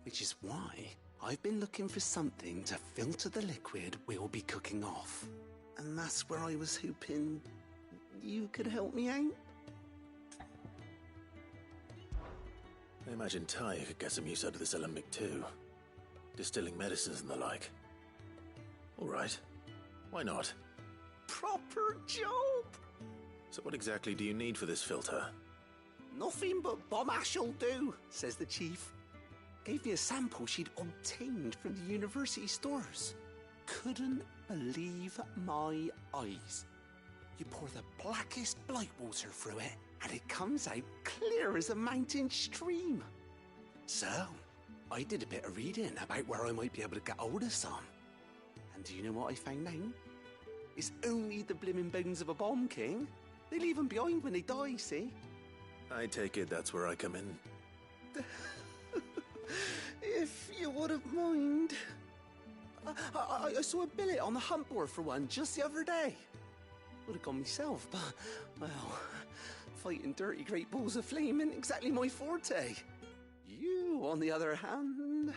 Which is why I've been looking for something to filter the liquid we'll be cooking off. And that's where I was hoping you could help me out. I imagine Ty could get some use out of this alembic too. Distilling medicines and the like. All right. Why not? Proper job! So what exactly do you need for this filter? Nothing but bomb ash'll do, says the chief. Gave me a sample she'd obtained from the university stores. Couldn't believe my eyes. You pour the blackest blight water through it, and it comes out clear as a mountain stream. So, I did a bit of reading about where I might be able to get hold of some. And do you know what I found out? It's only the blimmin' bones of a bomb king. They leave them behind when they die, see? I take it that's where I come in. If you wouldn't mind. I saw a billet on the hunt board for one just the other day. Would have gone myself, but, well, fighting dirty great balls of flame isn't exactly my forte. You, on the other hand...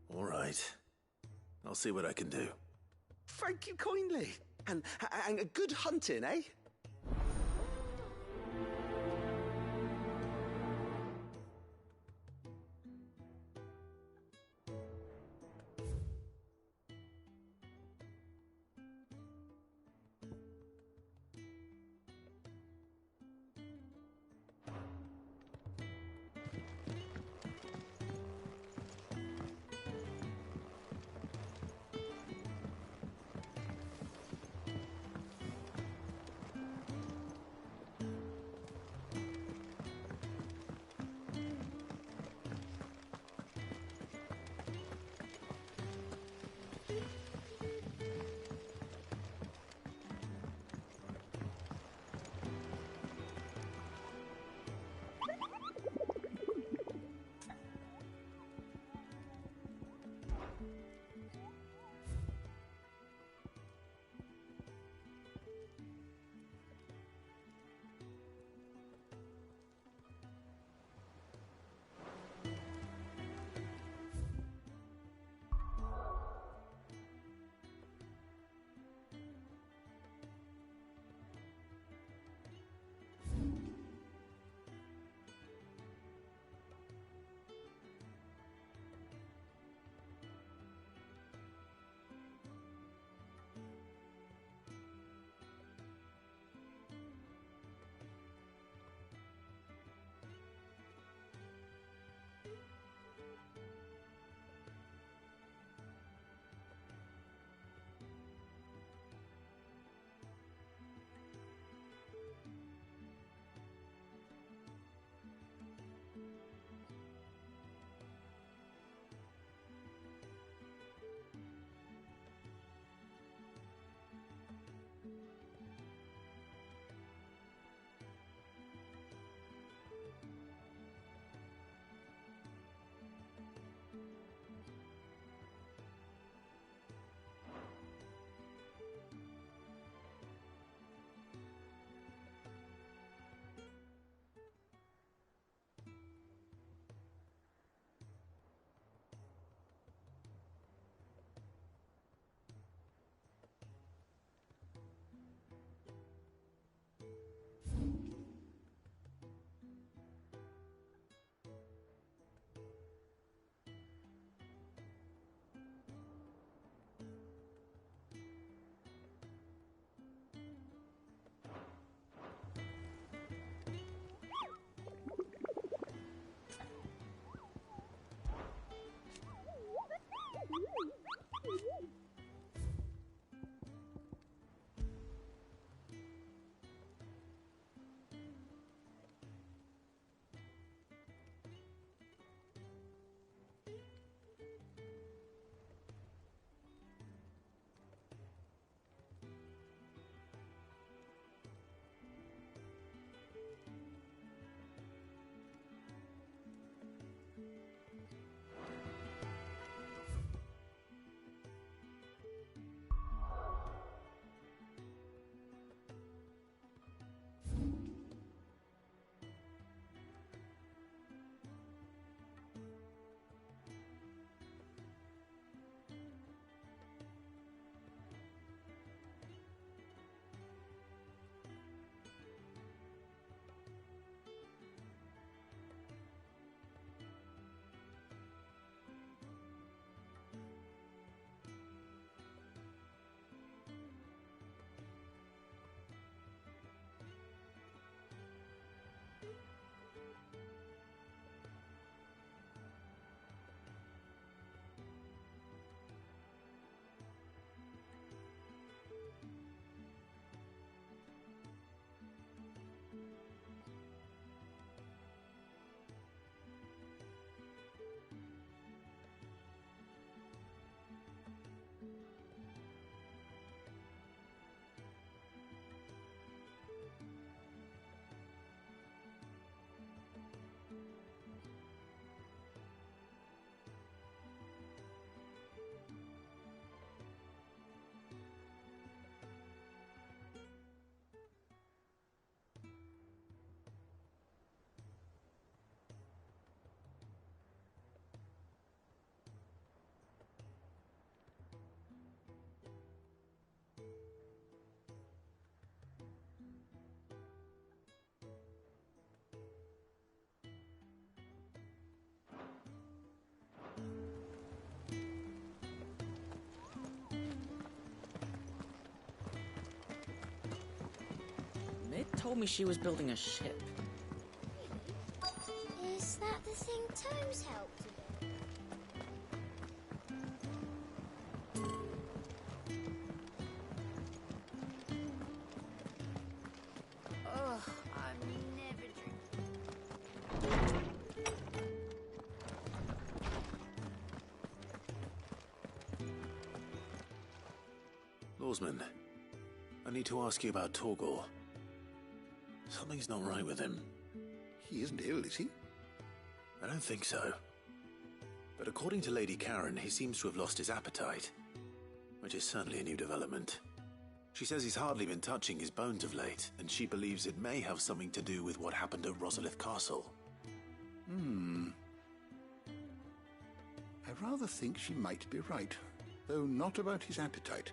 All right. I'll see what I can do. Thank you kindly. And good hunting, eh? told me she was building a ship. Is that the thing Tomes helped with? Oh, I'm never Lawsman, I need to ask you about Torgal. Something's not right with him. He isn't ill, is he? I don't think so. But according to Lady Karen, he seems to have lost his appetite, which is certainly a new development. She says he's hardly been touching his bones of late, and she believes it may have something to do with what happened at Rosalith Castle. I rather think she might be right, though not about his appetite.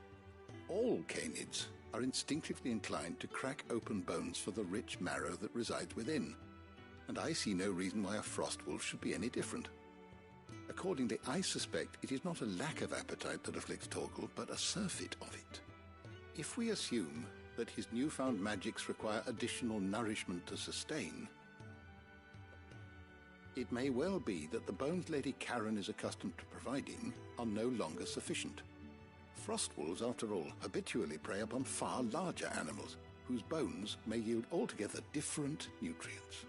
All canids are instinctively inclined to crack open bones for the rich marrow that resides within, and I see no reason why a frostwolf should be any different. Accordingly, I suspect it is not a lack of appetite that afflicts Torgal, but a surfeit of it. If we assume that his newfound magics require additional nourishment to sustain, it may well be that the bones Lady Karen is accustomed to providing are no longer sufficient. Frostwolves, after all, habitually prey upon far larger animals, whose bones may yield altogether different nutrients.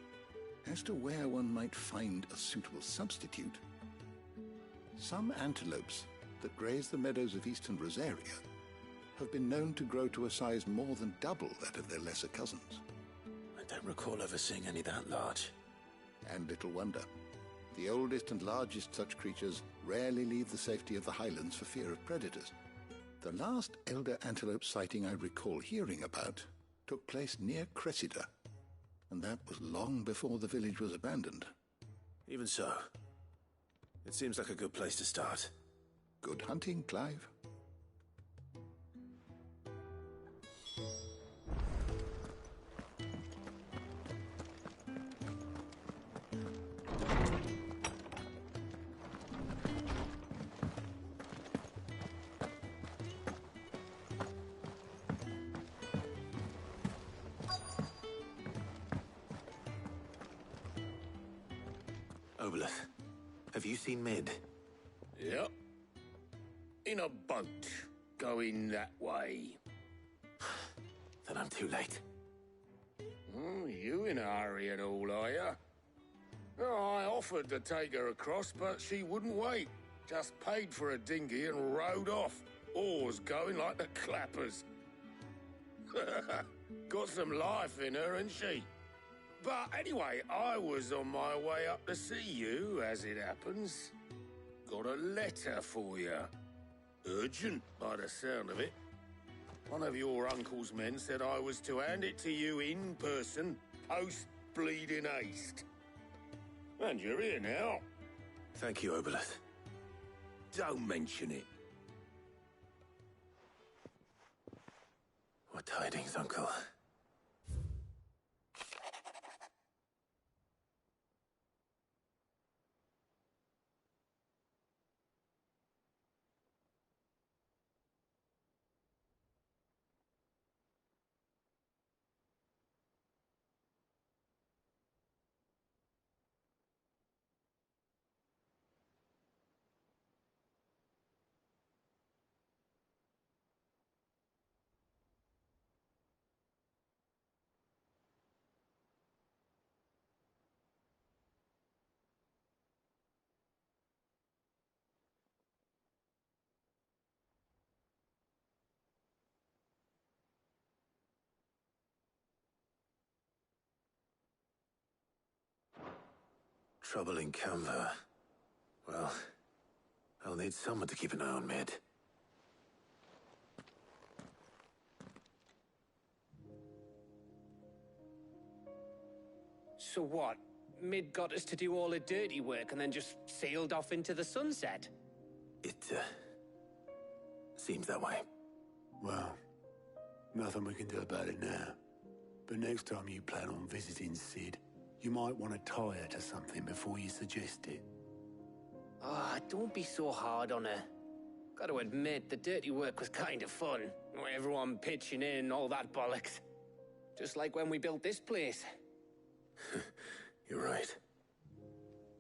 As to where one might find a suitable substitute, some antelopes that graze the meadows of eastern Rosaria have been known to grow to a size more than double that of their lesser cousins. I don't recall ever seeing any that large. And little wonder. The oldest and largest such creatures rarely leave the safety of the highlands for fear of predators. The last elder antelope sighting I recall hearing about took place near Cressida, and that was long before the village was abandoned. Even so, it seems like a good place to start. Good hunting, Clive. Oboleth, have you seen Mid? Yep. In a boat, going that way. Then I'm too late. Oh, you in a hurry and all, are you? Oh, I offered to take her across, but she wouldn't wait. Just paid for a dinghy and rowed off. Oars going like the clappers. Got some life in her, ain't she? But anyway, I was on my way up to see you, as it happens. Got a letter for you. Urgent, by the sound of it. One of your uncle's men said I was to hand it to you in person, post-bleeding haste. And you're here now. Thank you, Oboleth. Don't mention it. What tidings, Uncle? Trouble in Canva. Well, I'll need someone to keep an eye on Mid. So what? Mid got us to do all the dirty work and then just sailed off into the sunset? It, seems that way. Well, nothing we can do about it now. But next time you plan on visiting Sid, you might want to tie her to something before you suggest it. Ah, don't be so hard on her. Got to admit, the dirty work was kind of fun. Everyone pitching in, all that bollocks. Just like when we built this place. You're right.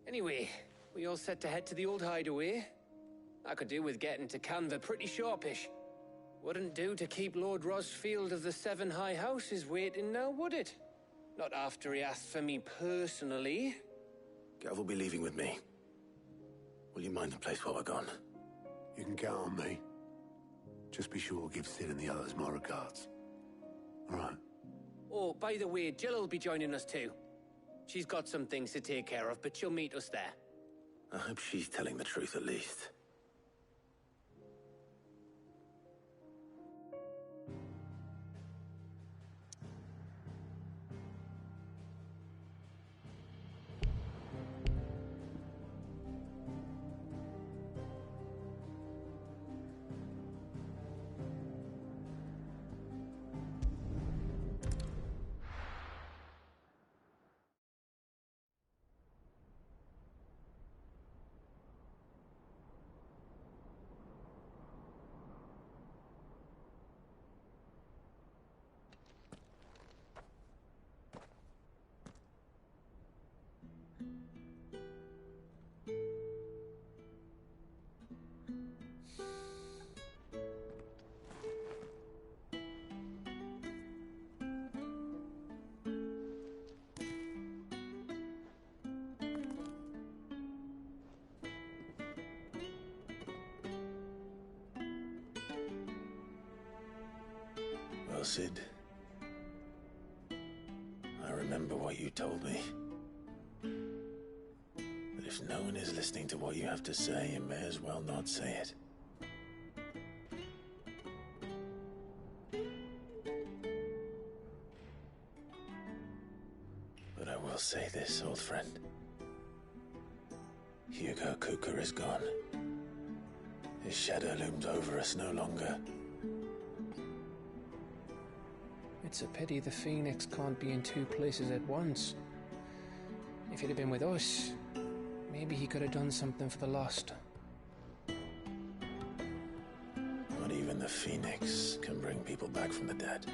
Anyway, we all set to head to the old hideaway. I could do with getting to Canva pretty sharpish. Wouldn't do to keep Lord Rosfield of the Seven High Houses waiting now, would it? Not after he asked for me personally. Gav will be leaving with me. Will you mind the place while we're gone? You can count on me. Just be sure to give Sid and the others my regards. All right. Oh, by the way, Jill will be joining us too. She's got some things to take care of, but she'll meet us there. I hope she's telling the truth at least. Well, Sid, I remember what you told me. But if no one is listening to what you have to say, you may as well not say it. But I will say this, old friend. Hugo Cooker is gone. His shadow looms over us no longer. It's a pity the Phoenix can't be in two places at once. If he'd have been with us, maybe he could have done something for the lost. Not even the Phoenix can bring people back from the dead.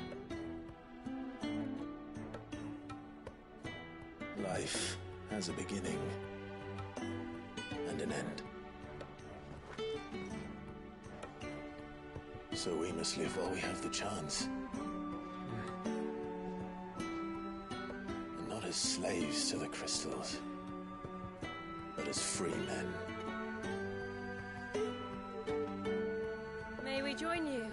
Life has a beginning and an end. So we must live while we have the chance. And not as slaves to the crystals, but as free men. May we join you?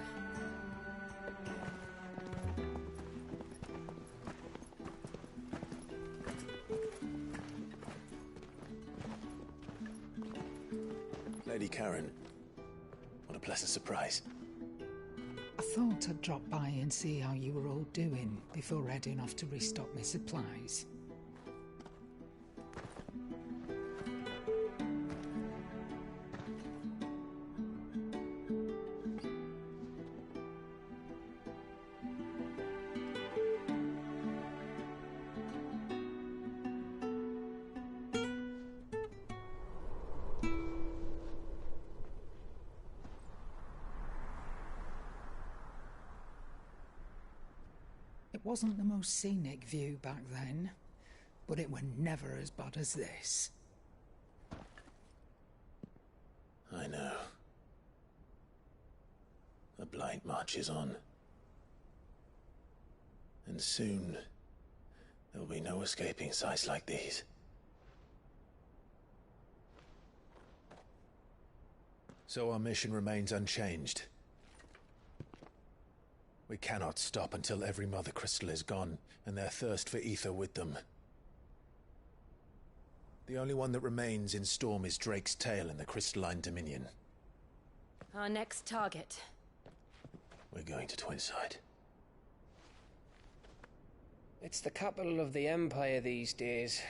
Lady Karen, what a pleasant surprise. I thought I'd drop by and see how you were all doing before heading off to restock my supplies. It wasn't the most scenic view back then, but it were never as bad as this. I know. The Blight marches on. And soon, there'll be no escaping sights like these. So our mission remains unchanged. We cannot stop until every Mother Crystal is gone, and their thirst for ether with them. The only one that remains in Storm is Drake's Tail in the Crystalline Dominion. Our next target. We're going to Twinside. It's the capital of the Empire these days.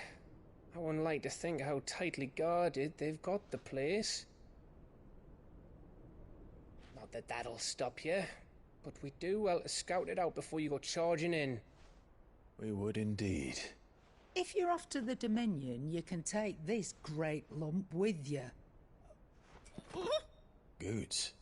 I wouldn't like to think how tightly guarded they've got the place. Not that that'll stop you, but we'd do well to scout it out before you go charging in. We would indeed. If you're off to the Dominion, you can take this great lump with you. Goods.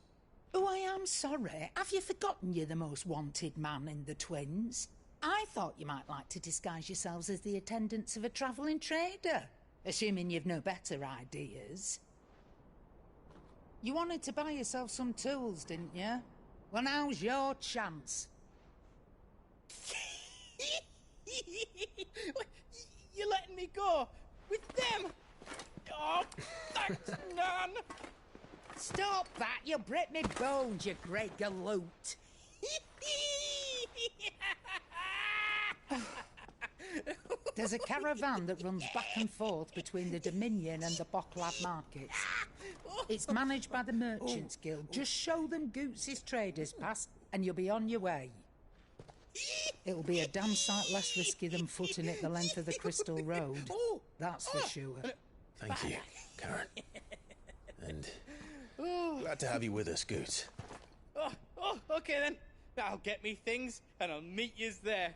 Oh, I am sorry. Have you forgotten you're the most wanted man in the Twins? I thought you might like to disguise yourselves as the attendants of a travelling trader, assuming you've no better ideas. You wanted to buy yourself some tools, didn't you? Well, now's your chance. You're letting me go with them? Oh, thanks, Nan. Stop that! You'll break me bones, you great galoot. There's a caravan that runs back and forth between the Dominion and the Bocklad markets. It's managed by the Merchants Guild. Just show them Goots's traders pass and you'll be on your way. It'll be a damn sight less risky than footing it the length of the Crystal Road. That's for sure. Thank you, Karen. And glad to have you with us, Goots. Okay then. I'll get me things and I'll meet yous there.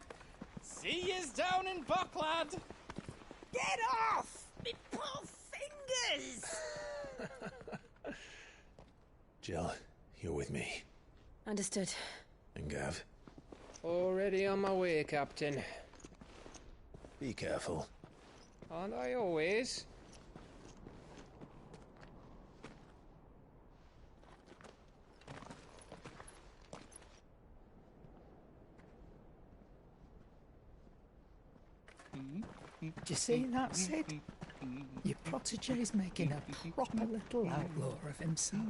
See yous down in Bocklad. Get off! Me poor fingers! Jill, you're with me. Understood. And Gav? Already on my way, Captain. Be careful. Aren't I always? Do you see that, Sid? Your protege's making a proper little outlaw of himself.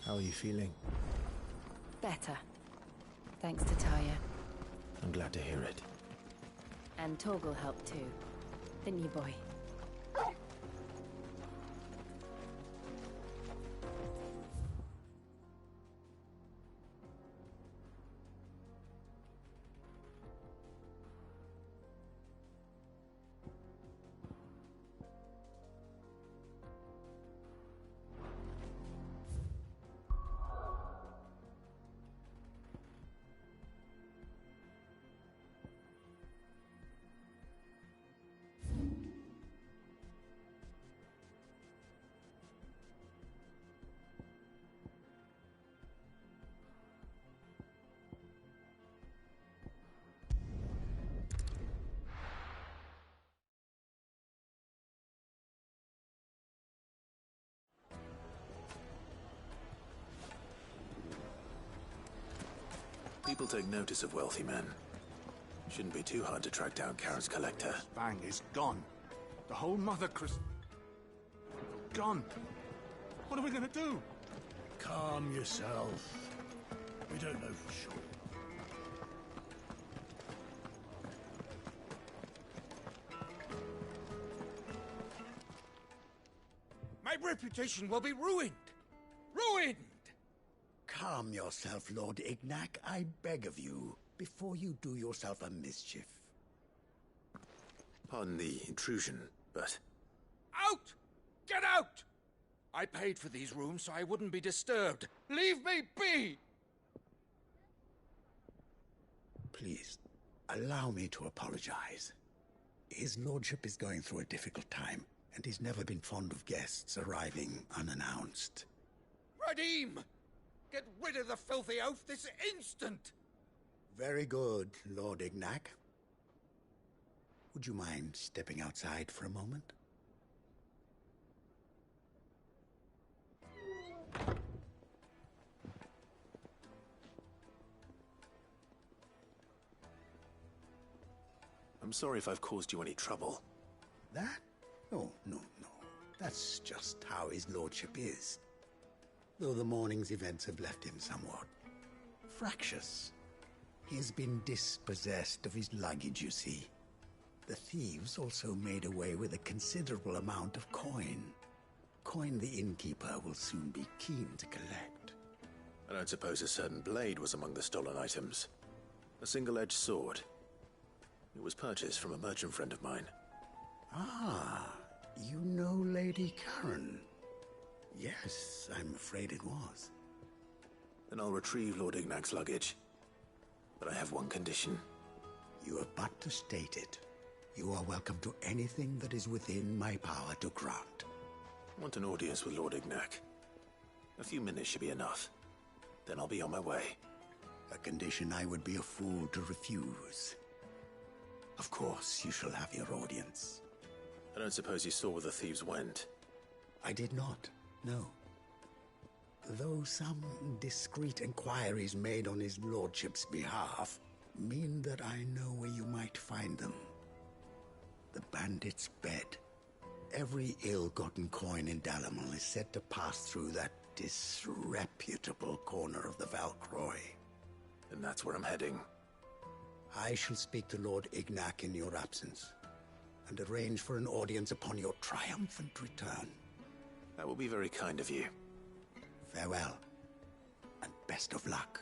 How are you feeling? Better. Thanks to Taya. I'm glad to hear it. And Torgal helped too. Didn't you, boy? People take notice of wealthy men. Shouldn't be too hard to track down Karen's collector. Bang is gone. The whole Mother gone. What are we gonna do? Calm yourself. We don't know for sure. My reputation will be ruined. Ruined! Calm yourself, Lord Ignac, I beg of you, before you do yourself a mischief. Pardon the intrusion, but... Out! Get out! I paid for these rooms so I wouldn't be disturbed. Leave me be! Please, allow me to apologize. His lordship is going through a difficult time, and he's never been fond of guests arriving unannounced. Radim! Get rid of the filthy oaf this instant! Very good, Lord Ignac. Would you mind stepping outside for a moment? I'm sorry if I've caused you any trouble. That? No. That's just how his lordship is. Though the morning's events have left him somewhat fractious. He has been dispossessed of his luggage, you see. The thieves also made away with a considerable amount of coin. Coin the innkeeper will soon be keen to collect. I don't suppose a certain blade was among the stolen items. A single-edged sword. It was purchased from a merchant friend of mine. Ah, you know Lady Karen. Yes, I'm afraid it was. Then I'll retrieve Lord Ignac's luggage. But I have one condition. You have but to state it. You are welcome to anything that is within my power to grant. I want an audience with Lord Ignac. A few minutes should be enough. Then I'll be on my way. A condition I would be a fool to refuse. Of course, you shall have your audience. I don't suppose you saw where the thieves went? I did not, no. Though some discreet inquiries made on his lordship's behalf mean that I know where you might find them. The bandit's bed. Every ill-gotten coin in Dalamil is said to pass through that disreputable corner of the Valcroy. And that's where I'm heading. I shall speak to Lord Ignac in your absence, and arrange for an audience upon your triumphant return. That will be very kind of you. Farewell, and best of luck.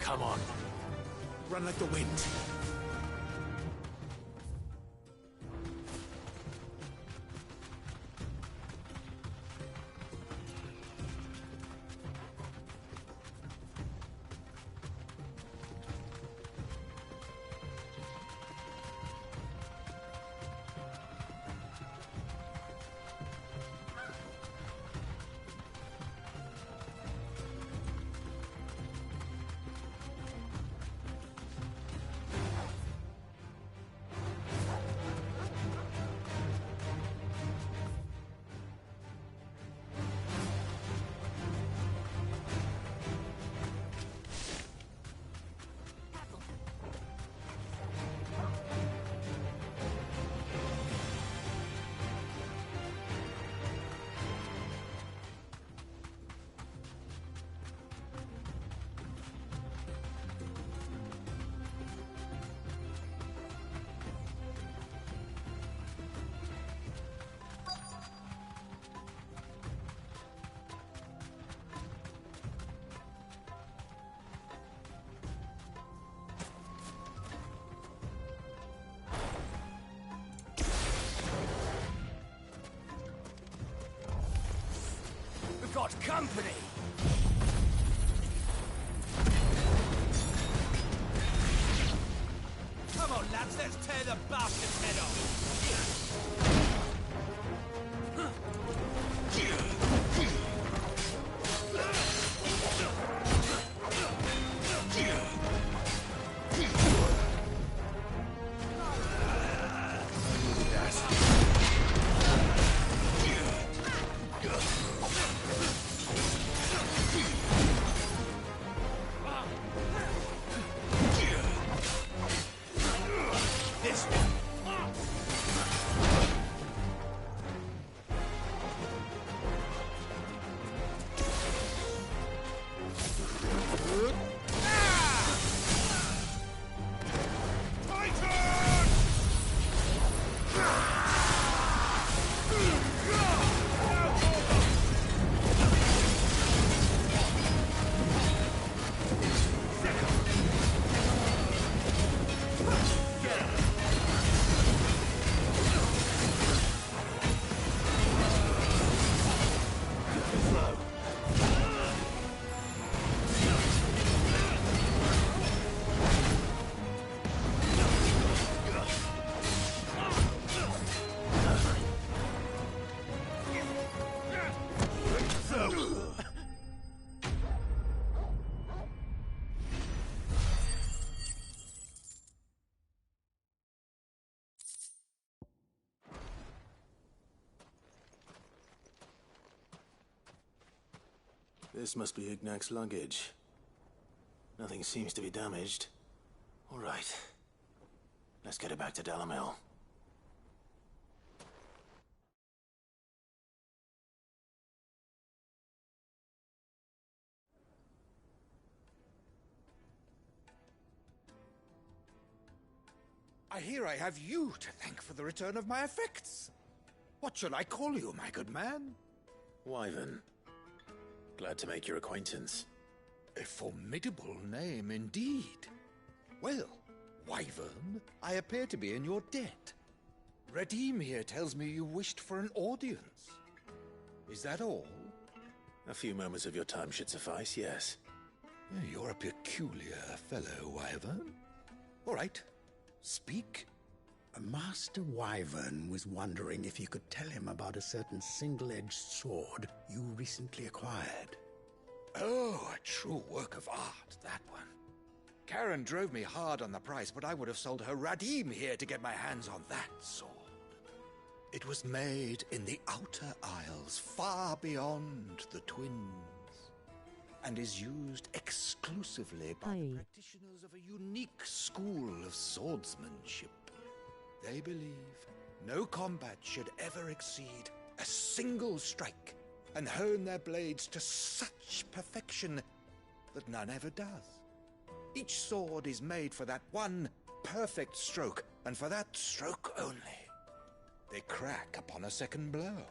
Come on. Run like the wind. Got company! Come on, lads, let's tear the bastard's head off! This must be Ignac's luggage. Nothing seems to be damaged. All right. Let's get it back to Dalamil. I hear I have you to thank for the return of my effects. What shall I call you, my good man? Wyvern. Glad to make your acquaintance. A formidable name indeed. Well, Wyvern, I appear to be in your debt. Redeem here tells me you wished for an audience. Is that all? A few moments of your time should suffice, yes. You're a peculiar fellow, Wyvern. All right, speak. Master Wyvern was wondering if you could tell him about a certain single-edged sword you recently acquired. Oh, a true work of art, that one. Karen drove me hard on the price, but I would have sold her Radim here to get my hands on that sword. It was made in the Outer Isles, far beyond the Twins, and is used exclusively by the practitioners of a unique school of swordsmanship. They believe no combat should ever exceed a single strike, and hone their blades to such perfection that none ever does. Each sword is made for that one perfect stroke, and for that stroke only. They crack upon a second blow.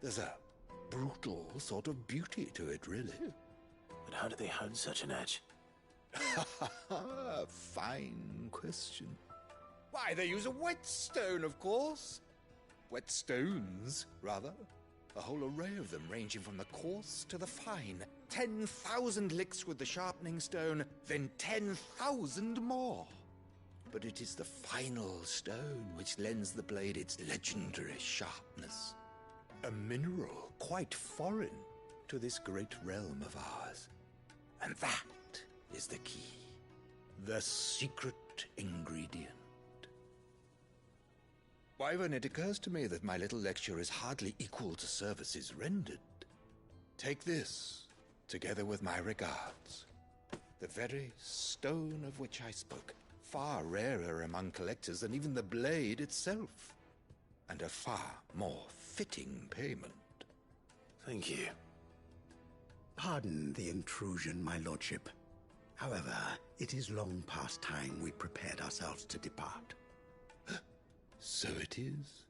There's a brutal sort of beauty to it, really. But how do they hone such an edge? Fine question. Why, they use a whetstone, of course. Whetstones, rather. A whole array of them, ranging from the coarse to the fine. 10,000 licks with the sharpening stone, then 10,000 more. But it is the final stone which lends the blade its legendary sharpness. A mineral quite foreign to this great realm of ours. And that is the key. The secret ingredient. Wyvern, it occurs to me that my little lecture is hardly equal to services rendered. Take this, together with my regards. The very stone of which I spoke, far rarer among collectors than even the blade itself, and a far more fitting payment. Thank you. Pardon the intrusion, my lordship. However, it is long past time we prepared ourselves to depart. So it is.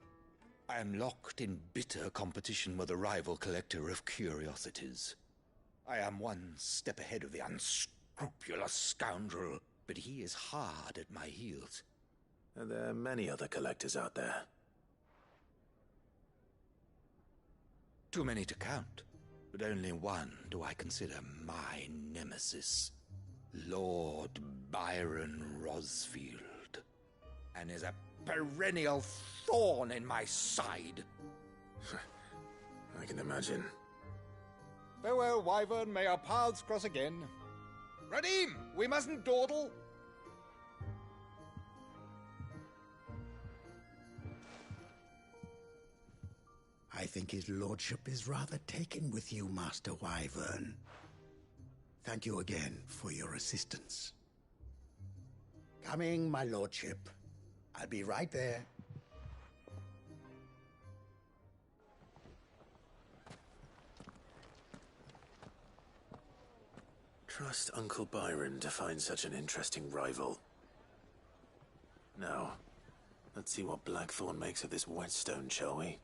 I am locked in bitter competition with a rival collector of curiosities. I am one step ahead of the unscrupulous scoundrel, but he is hard at my heels. Are there many other collectors out there? Too many to count, but only one do I consider my nemesis. Lord Byron Rosfield, and is a perennial thorn in my side. I can imagine. Farewell, Wyvern. May our paths cross again. Radim, we mustn't dawdle. I think his lordship is rather taken with you, Master Wyvern. Thank you again for your assistance. Coming, my lordship. I'll be right there. Trust Uncle Byron to find such an interesting rival. Now, let's see what Blackthorn makes of this whetstone, shall we?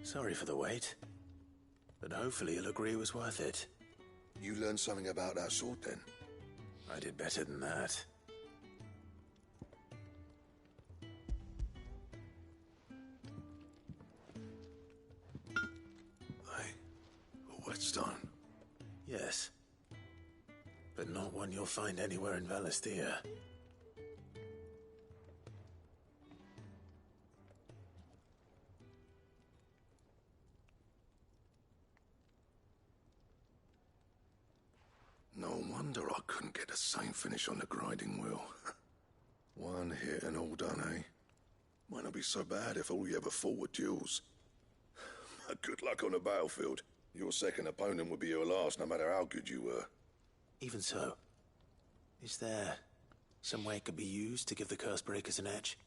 Sorry for the wait, but hopefully you'll agree it was worth it. You learned something about that sword, then? I did better than that. whetstone. Yes. But not one you'll find anywhere in Valisthea. No wonder I couldn't get the same finish on the grinding wheel. One hit and all done, eh? Might not be so bad if all you ever fought were duels. But good luck on the battlefield. Your second opponent would be your last, no matter how good you were. Even so, is there some way it could be used to give the curse breakers an edge?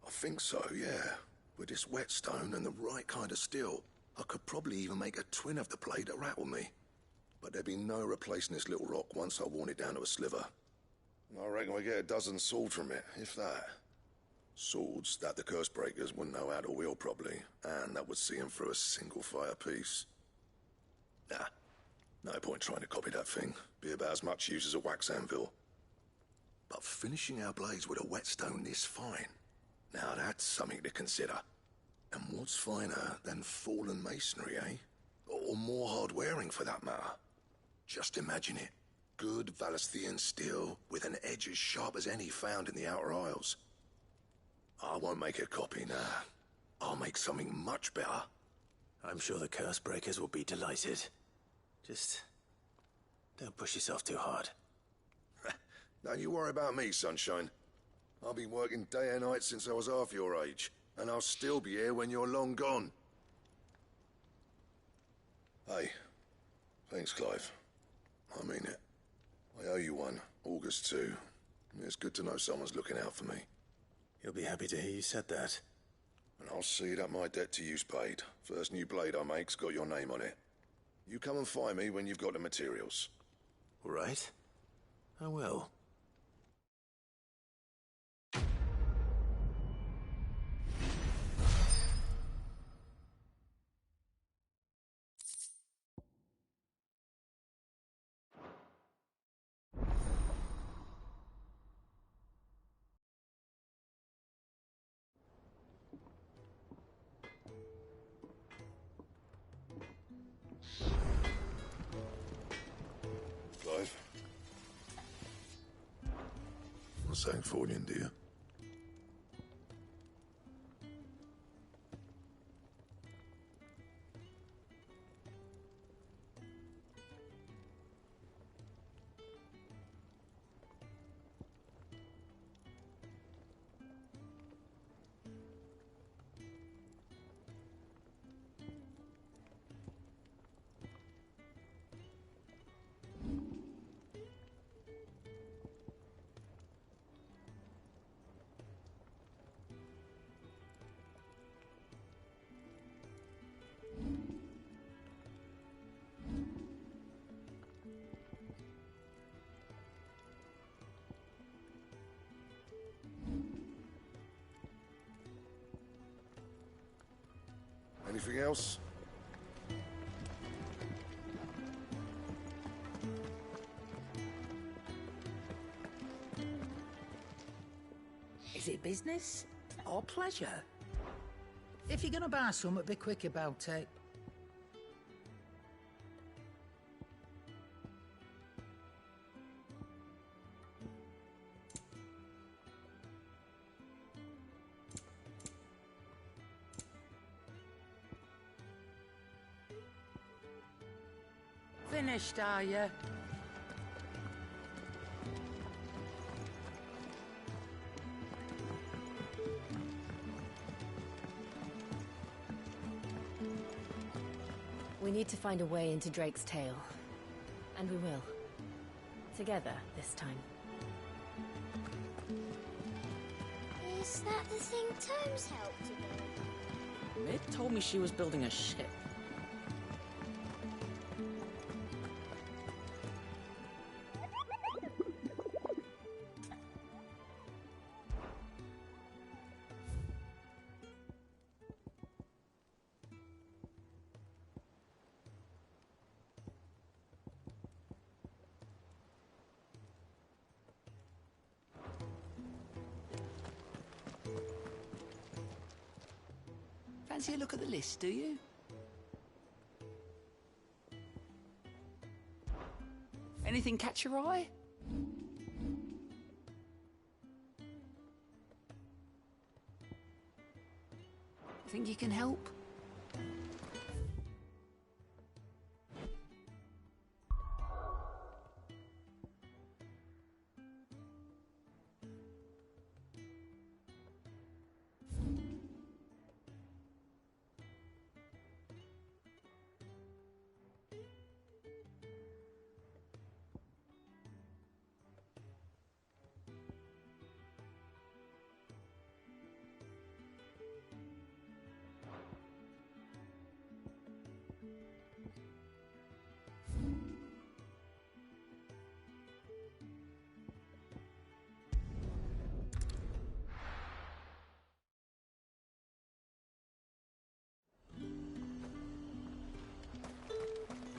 I think so, yeah. With this whetstone and the right kind of steel, I could probably even make a twin of the blade that rattled me. But there'd be no replacing this little rock once I worn it down to a sliver. I reckon we get a dozen swords from it, if that. Swords that the curse breakers wouldn't know how to wield properly, and that would see them through a single fire piece. Nah, no point trying to copy that thing. Be about as much use as a wax anvil. But finishing our blades with a whetstone this fine, now that's something to consider. And what's finer than fallen masonry, eh? Or more hard-wearing, for that matter. Just imagine it. Good Valisthean steel with an edge as sharp as any found in the Outer Isles. I won't make a copy, nah. I'll make something much better. I'm sure the curse breakers will be delighted. Just don't push yourself too hard. Don't you worry about me, sunshine. I've been working day and night since I was half your age, and I'll still be here when you're long gone. Hey, thanks, Clive. I mean it. I owe you one, August too. It's good to know someone's looking out for me. He'll be happy to hear you said that. And I'll see that my debt to you's paid. First new blade I make's got your name on it. You come and find me when you've got the materials. All right. I will. Clive? What's saying for you, dear? Anything else? Is it business or pleasure? If you're gonna buy something, be quick about it. Finished, are you? We need to find a way into Drake's tail. And we will. Together, this time. Is that the thing Tomes helped you with? Mid told me she was building a ship. Fancy a look at the list, do you? Anything catch your eye? Think you can help?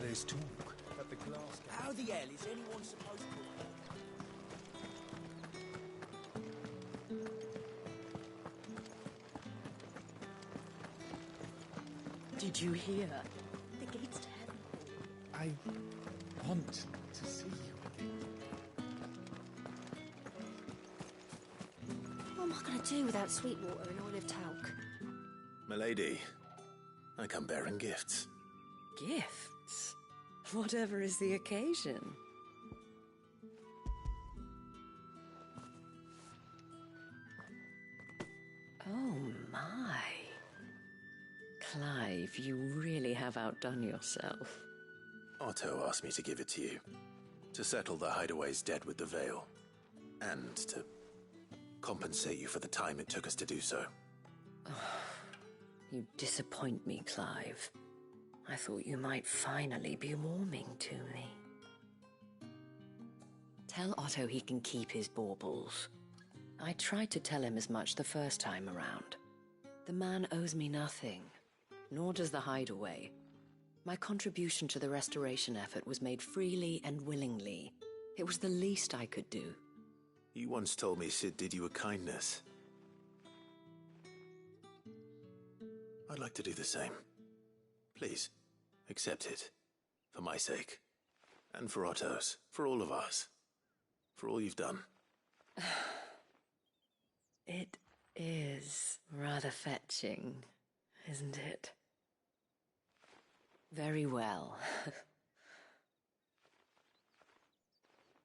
There's talk at the glass. How the hell is anyone supposed to... Did you hear? The gate's to heaven. I want to see you again. What am I going to do without Sweetwater and Olive Talc? Milady, I come bearing gifts. Gifts? Whatever is the occasion. Oh my. Clive, you really have outdone yourself. Otto asked me to give it to you. To settle the Hideaway's debt with the Veil. And to compensate you for the time it took us to do so. You disappoint me, Clive. I thought you might finally be warming to me. Tell Otto he can keep his baubles. I tried to tell him as much the first time around. The man owes me nothing, nor does the Hideaway. My contribution to the restoration effort was made freely and willingly. It was the least I could do. You once told me Sid did you a kindness. I'd like to do the same. Please, accept it. For my sake. And for Otto's. For all of us. For all you've done. It is rather fetching, isn't it? Very well.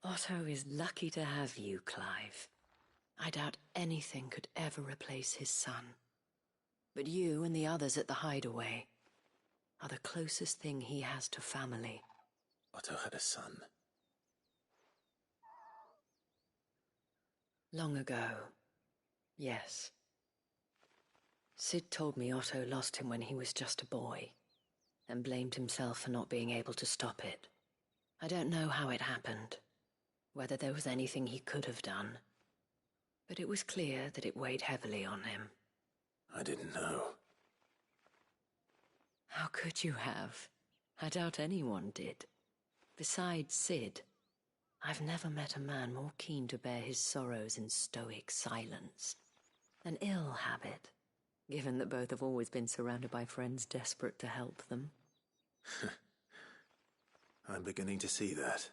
Otto is lucky to have you, Clive. I doubt anything could ever replace his son. But you and the others at the Hideaway are the closest thing he has to family. Otto had a son. Long ago, yes. Sid told me Otto lost him when he was just a boy, and blamed himself for not being able to stop it. I don't know how it happened, whether there was anything he could have done, but it was clear that it weighed heavily on him. I didn't know. How could you have? I doubt anyone did. Besides Sid, I've never met a man more keen to bear his sorrows in stoic silence. An ill habit, given that both have always been surrounded by friends desperate to help them. I'm beginning to see that.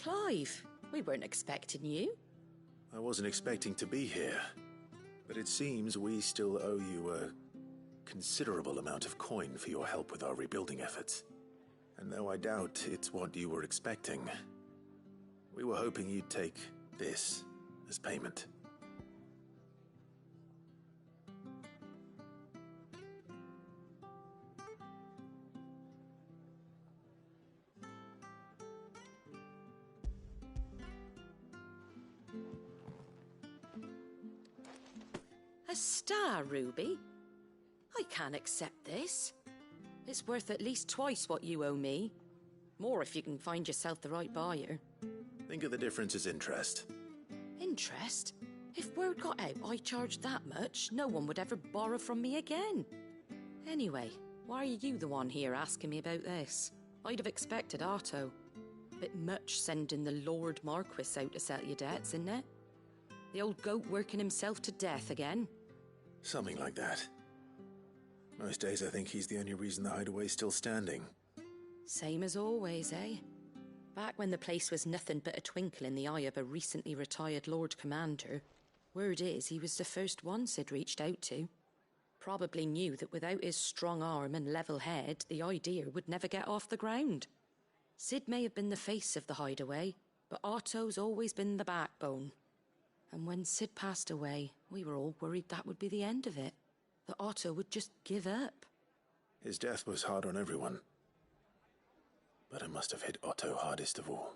Clive, we weren't expecting you. I wasn't expecting to be here, but it seems we still owe you a considerable amount of coin for your help with our rebuilding efforts. And though I doubt it's what you were expecting, we were hoping you'd take this as payment. A star ruby? I can't accept this. It's worth at least twice what you owe me. More if you can find yourself the right buyer. Think of the difference as interest. Interest? If word got out I charged that much, no one would ever borrow from me again. Anyway, why are you the one here asking me about this? I'd have expected Otto. Bit much sending the Lord Marquis out to settle your debts, isn't it? The old goat working himself to death again? Something like that. Most days I think he's the only reason the hideaway's still standing. Same as always, eh? Back when the place was nothing but a twinkle in the eye of a recently retired Lord Commander, word is he was the first one Sid reached out to. Probably knew that without his strong arm and level head, the idea would never get off the ground. Sid may have been the face of the hideaway, but Otto's always been the backbone. And when Sid passed away, we were all worried that would be the end of it. That Otto would just give up. His death was hard on everyone. But it must have hit Otto hardest of all.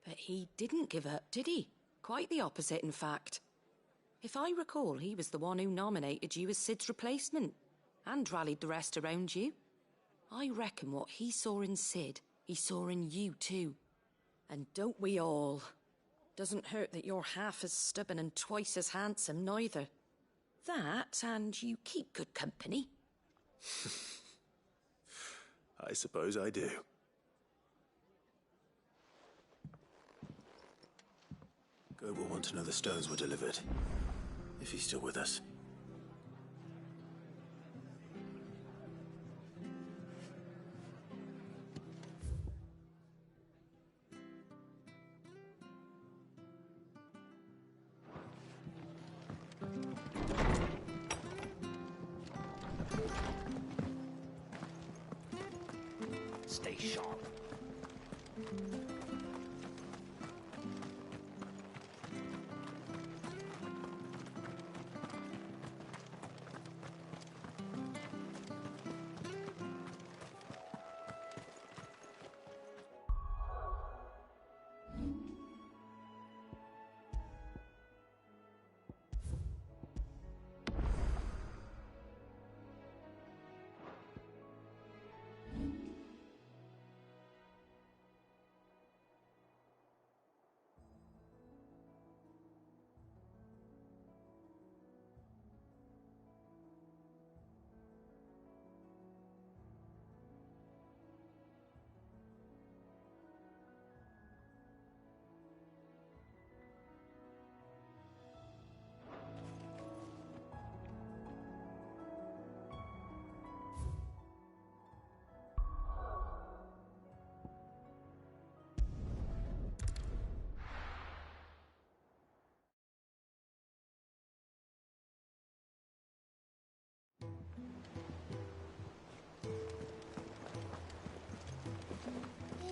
But he didn't give up, did he? Quite the opposite, in fact. If I recall, he was the one who nominated you as Sid's replacement, and rallied the rest around you. I reckon what he saw in Sid, he saw in you too. And don't we all? Doesn't hurt that you're half as stubborn and twice as handsome, neither. That, and you keep good company. I suppose I do. Goat will want to know the stones were delivered, if he's still with us. Stay sharp.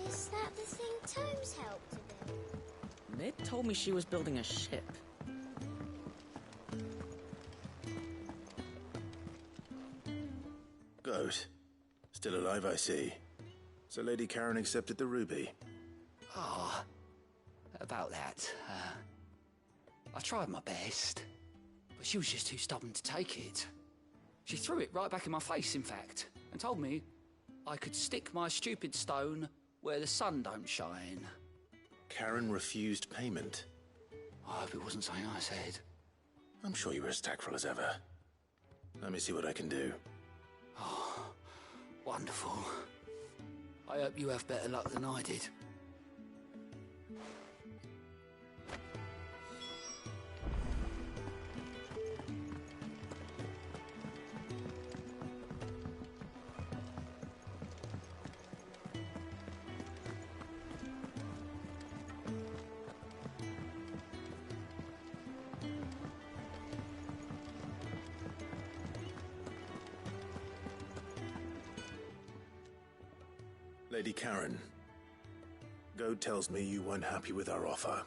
Is that the thing Tomes helped to build? Mid told me she was building a ship. Goat. Still alive, I see. So Lady Karen accepted the ruby. Ah, about that. I tried my best, but she was just too stubborn to take it. She threw it right back in my face, in fact, and told me I could stick my stupid stone where the sun don't shine. Karen refused payment. I hope it wasn't something I said. I'm sure you were as tactful as ever. Let me see what I can do. Oh, wonderful. I hope you have better luck than I did. Lady Karen, Goat tells me you weren't happy with our offer.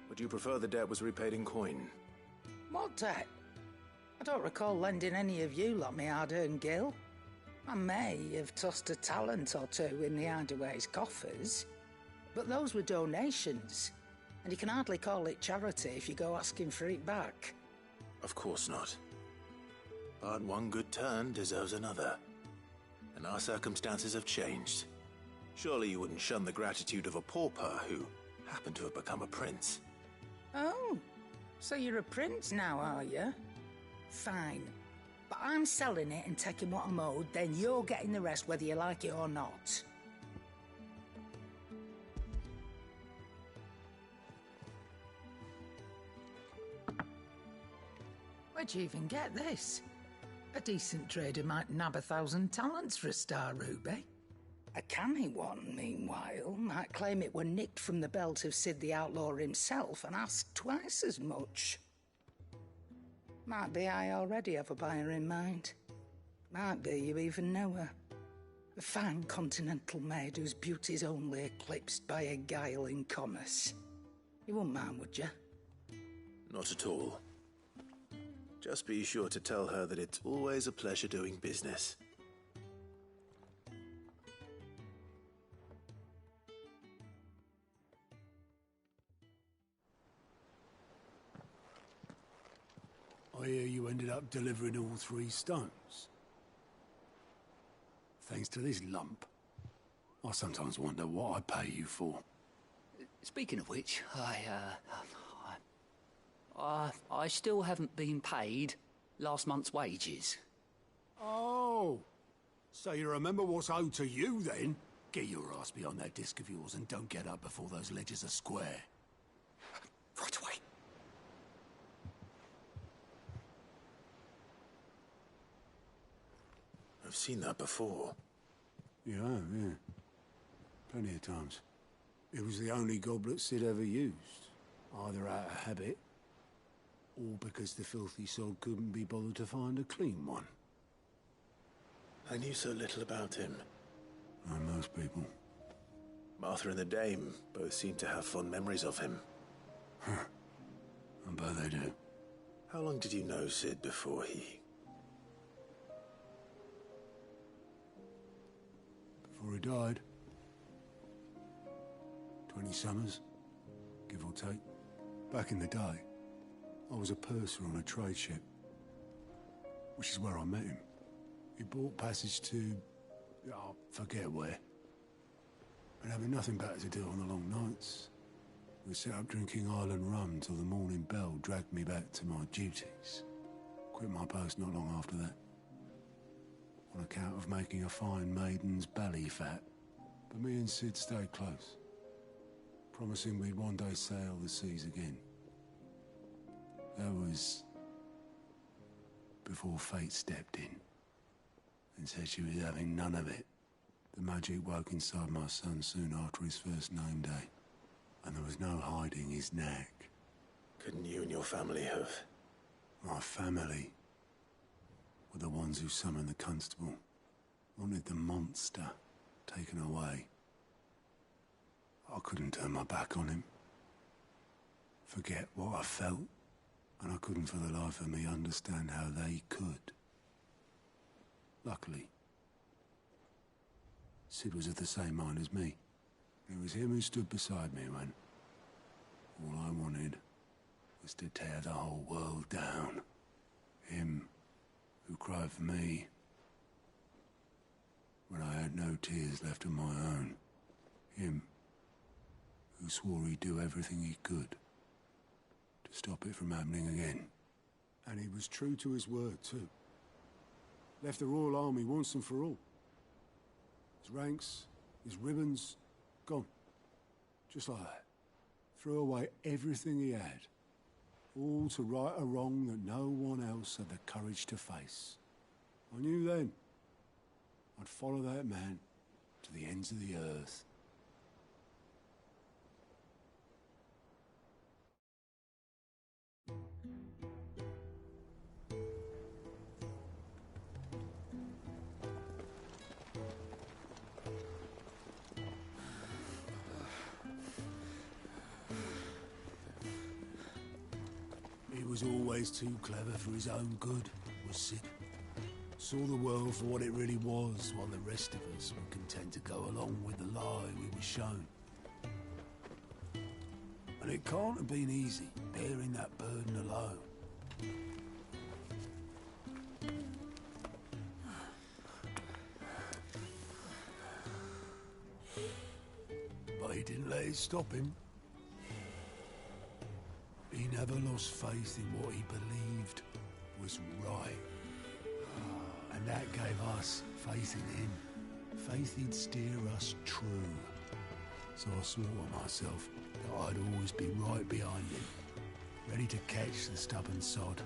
Would you prefer the debt was repaid in coin? What debt? I don't recall lending any of you like me hard-earned gil. I may have tossed a talent or two in the hideaway's coffers, but those were donations, and you can hardly call it charity if you go asking for it back. Of course not. But one good turn deserves another. And our circumstances have changed. Surely you wouldn't shun the gratitude of a pauper who happened to have become a prince. Oh, so you're a prince now, are you? Fine. But I'm selling it and taking what I'm owed, then you're getting the rest whether you like it or not. Where'd you even get this? A decent trader might nab 1,000 talents for a star ruby. A canny one, meanwhile, might claim it were nicked from the belt of Sid the Outlaw himself and ask twice as much. Might be I already have a buyer in mind. Might be you even know her. A fine continental maid whose beauty's only eclipsed by a guile in commerce. You wouldn't mind, would you? Not at all. Just be sure to tell her that it's always a pleasure doing business. I hear you ended up delivering all 3 stones. Thanks to this lump. I sometimes wonder what I pay you for. Speaking of which, I still haven't been paid last month's wages. Oh, so you remember what's owed to you then? Get your ass behind that disc of yours and don't get up before those ledgers are square. Right away. I've seen that before. You have, yeah. Plenty of times. It was the only goblet Sid ever used. Either out of habit, or because the filthy sod couldn't be bothered to find a clean one. I knew so little about him. Like most people. Martha and the Dame both seem to have fond memories of him. I bet they do. How long did you know Sid before he... Before he died. 20 summers, give or take. Back in the day, I was a purser on a trade ship, which is where I met him. He bought passage to... I forget where. And having nothing better to do on the long nights, we set up drinking island rum till the morning bell dragged me back to my duties. Quit my post not long after that. On account of making a fine maiden's belly fat. But me and Sid stayed close, promising we'd one day sail the seas again. That was before fate stepped in and said she was having none of it. The magic woke inside my son soon after his first name day, and there was no hiding his knack. Couldn't you and your family have... My family were the ones who summoned the constable, wanted the monster taken away. I couldn't turn my back on him, forget what I felt, and I couldn't for the life of me understand how they could. Luckily, Sid was of the same mind as me. It was him who stood beside me when all I wanted was to tear the whole world down. Him who cried for me when I had no tears left of my own. Him who swore he'd do everything he could to stop it from happening again. And he was true to his word, too. Left the Royal Army once and for all. His ranks, his ribbons, gone. Just like that. Threw away everything he had. All to right a wrong that no one else had the courage to face. I knew then I'd follow that man to the ends of the earth. He was always too clever for his own good, was Sid. Saw the world for what it really was, while the rest of us were content to go along with the lie we were shown. And it can't have been easy, bearing that burden alone. let it stop him. He never lost faith in what he believed was right. And that gave us faith in him. Faith he'd steer us true. So I swore to myself that I'd always be right behind him, ready to catch the stubborn sod,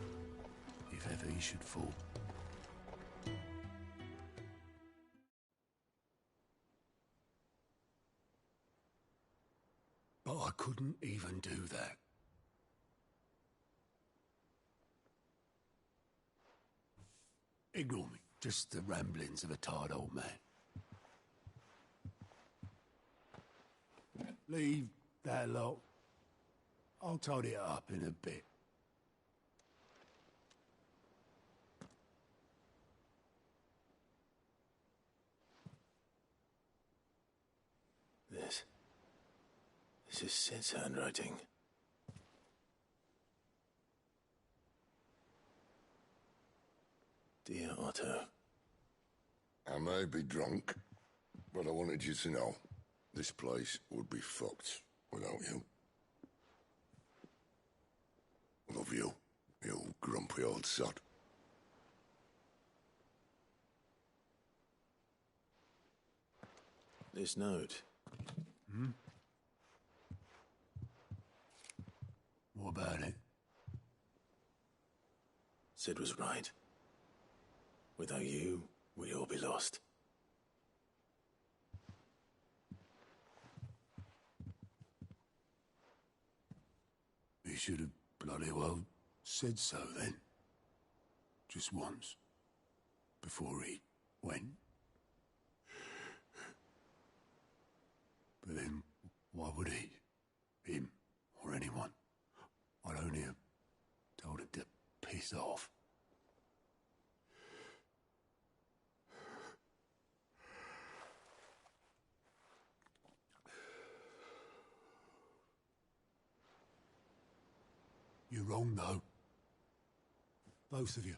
if ever he should fall. But I couldn't even do that. Ignore me. Just the ramblings of a tired old man. Leave that lot. I'll tidy it up in a bit. This is Sid's handwriting. Dear Otto. I may be drunk, but I wanted you to know this place would be fucked without you. Love you, you grumpy old sod. This note. Hmm? What about it? Sid was right. Without you, we'd all be lost. He should have bloody well said so then. Just once. Before he went. But then, why would he? Him, or anyone? I'd only have told him to piss off. You're wrong, though. Both of you.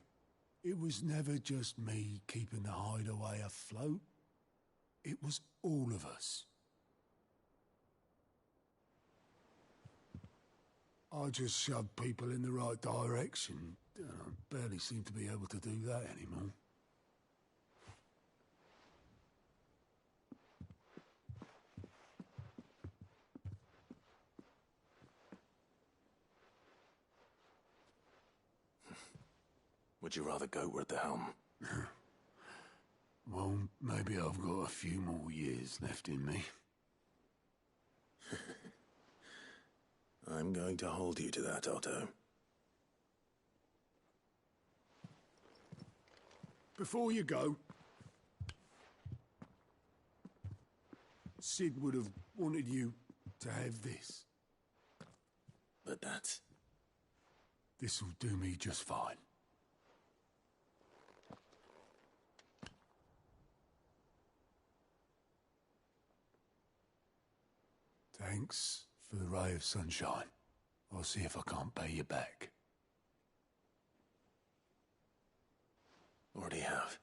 It was never just me keeping the hideaway afloat. It was all of us. I just shoved people in the right direction. I barely seem to be able to do that anymore. Would you rather goat were at the helm? Well, maybe I've got a few more years left in me. I'm going to hold you to that, Otto. Before you go, Sid would have wanted you to have this. But that's... This'll do me just fine. Thanks for the ray of sunshine. I'll see if I can't pay you back. Already have.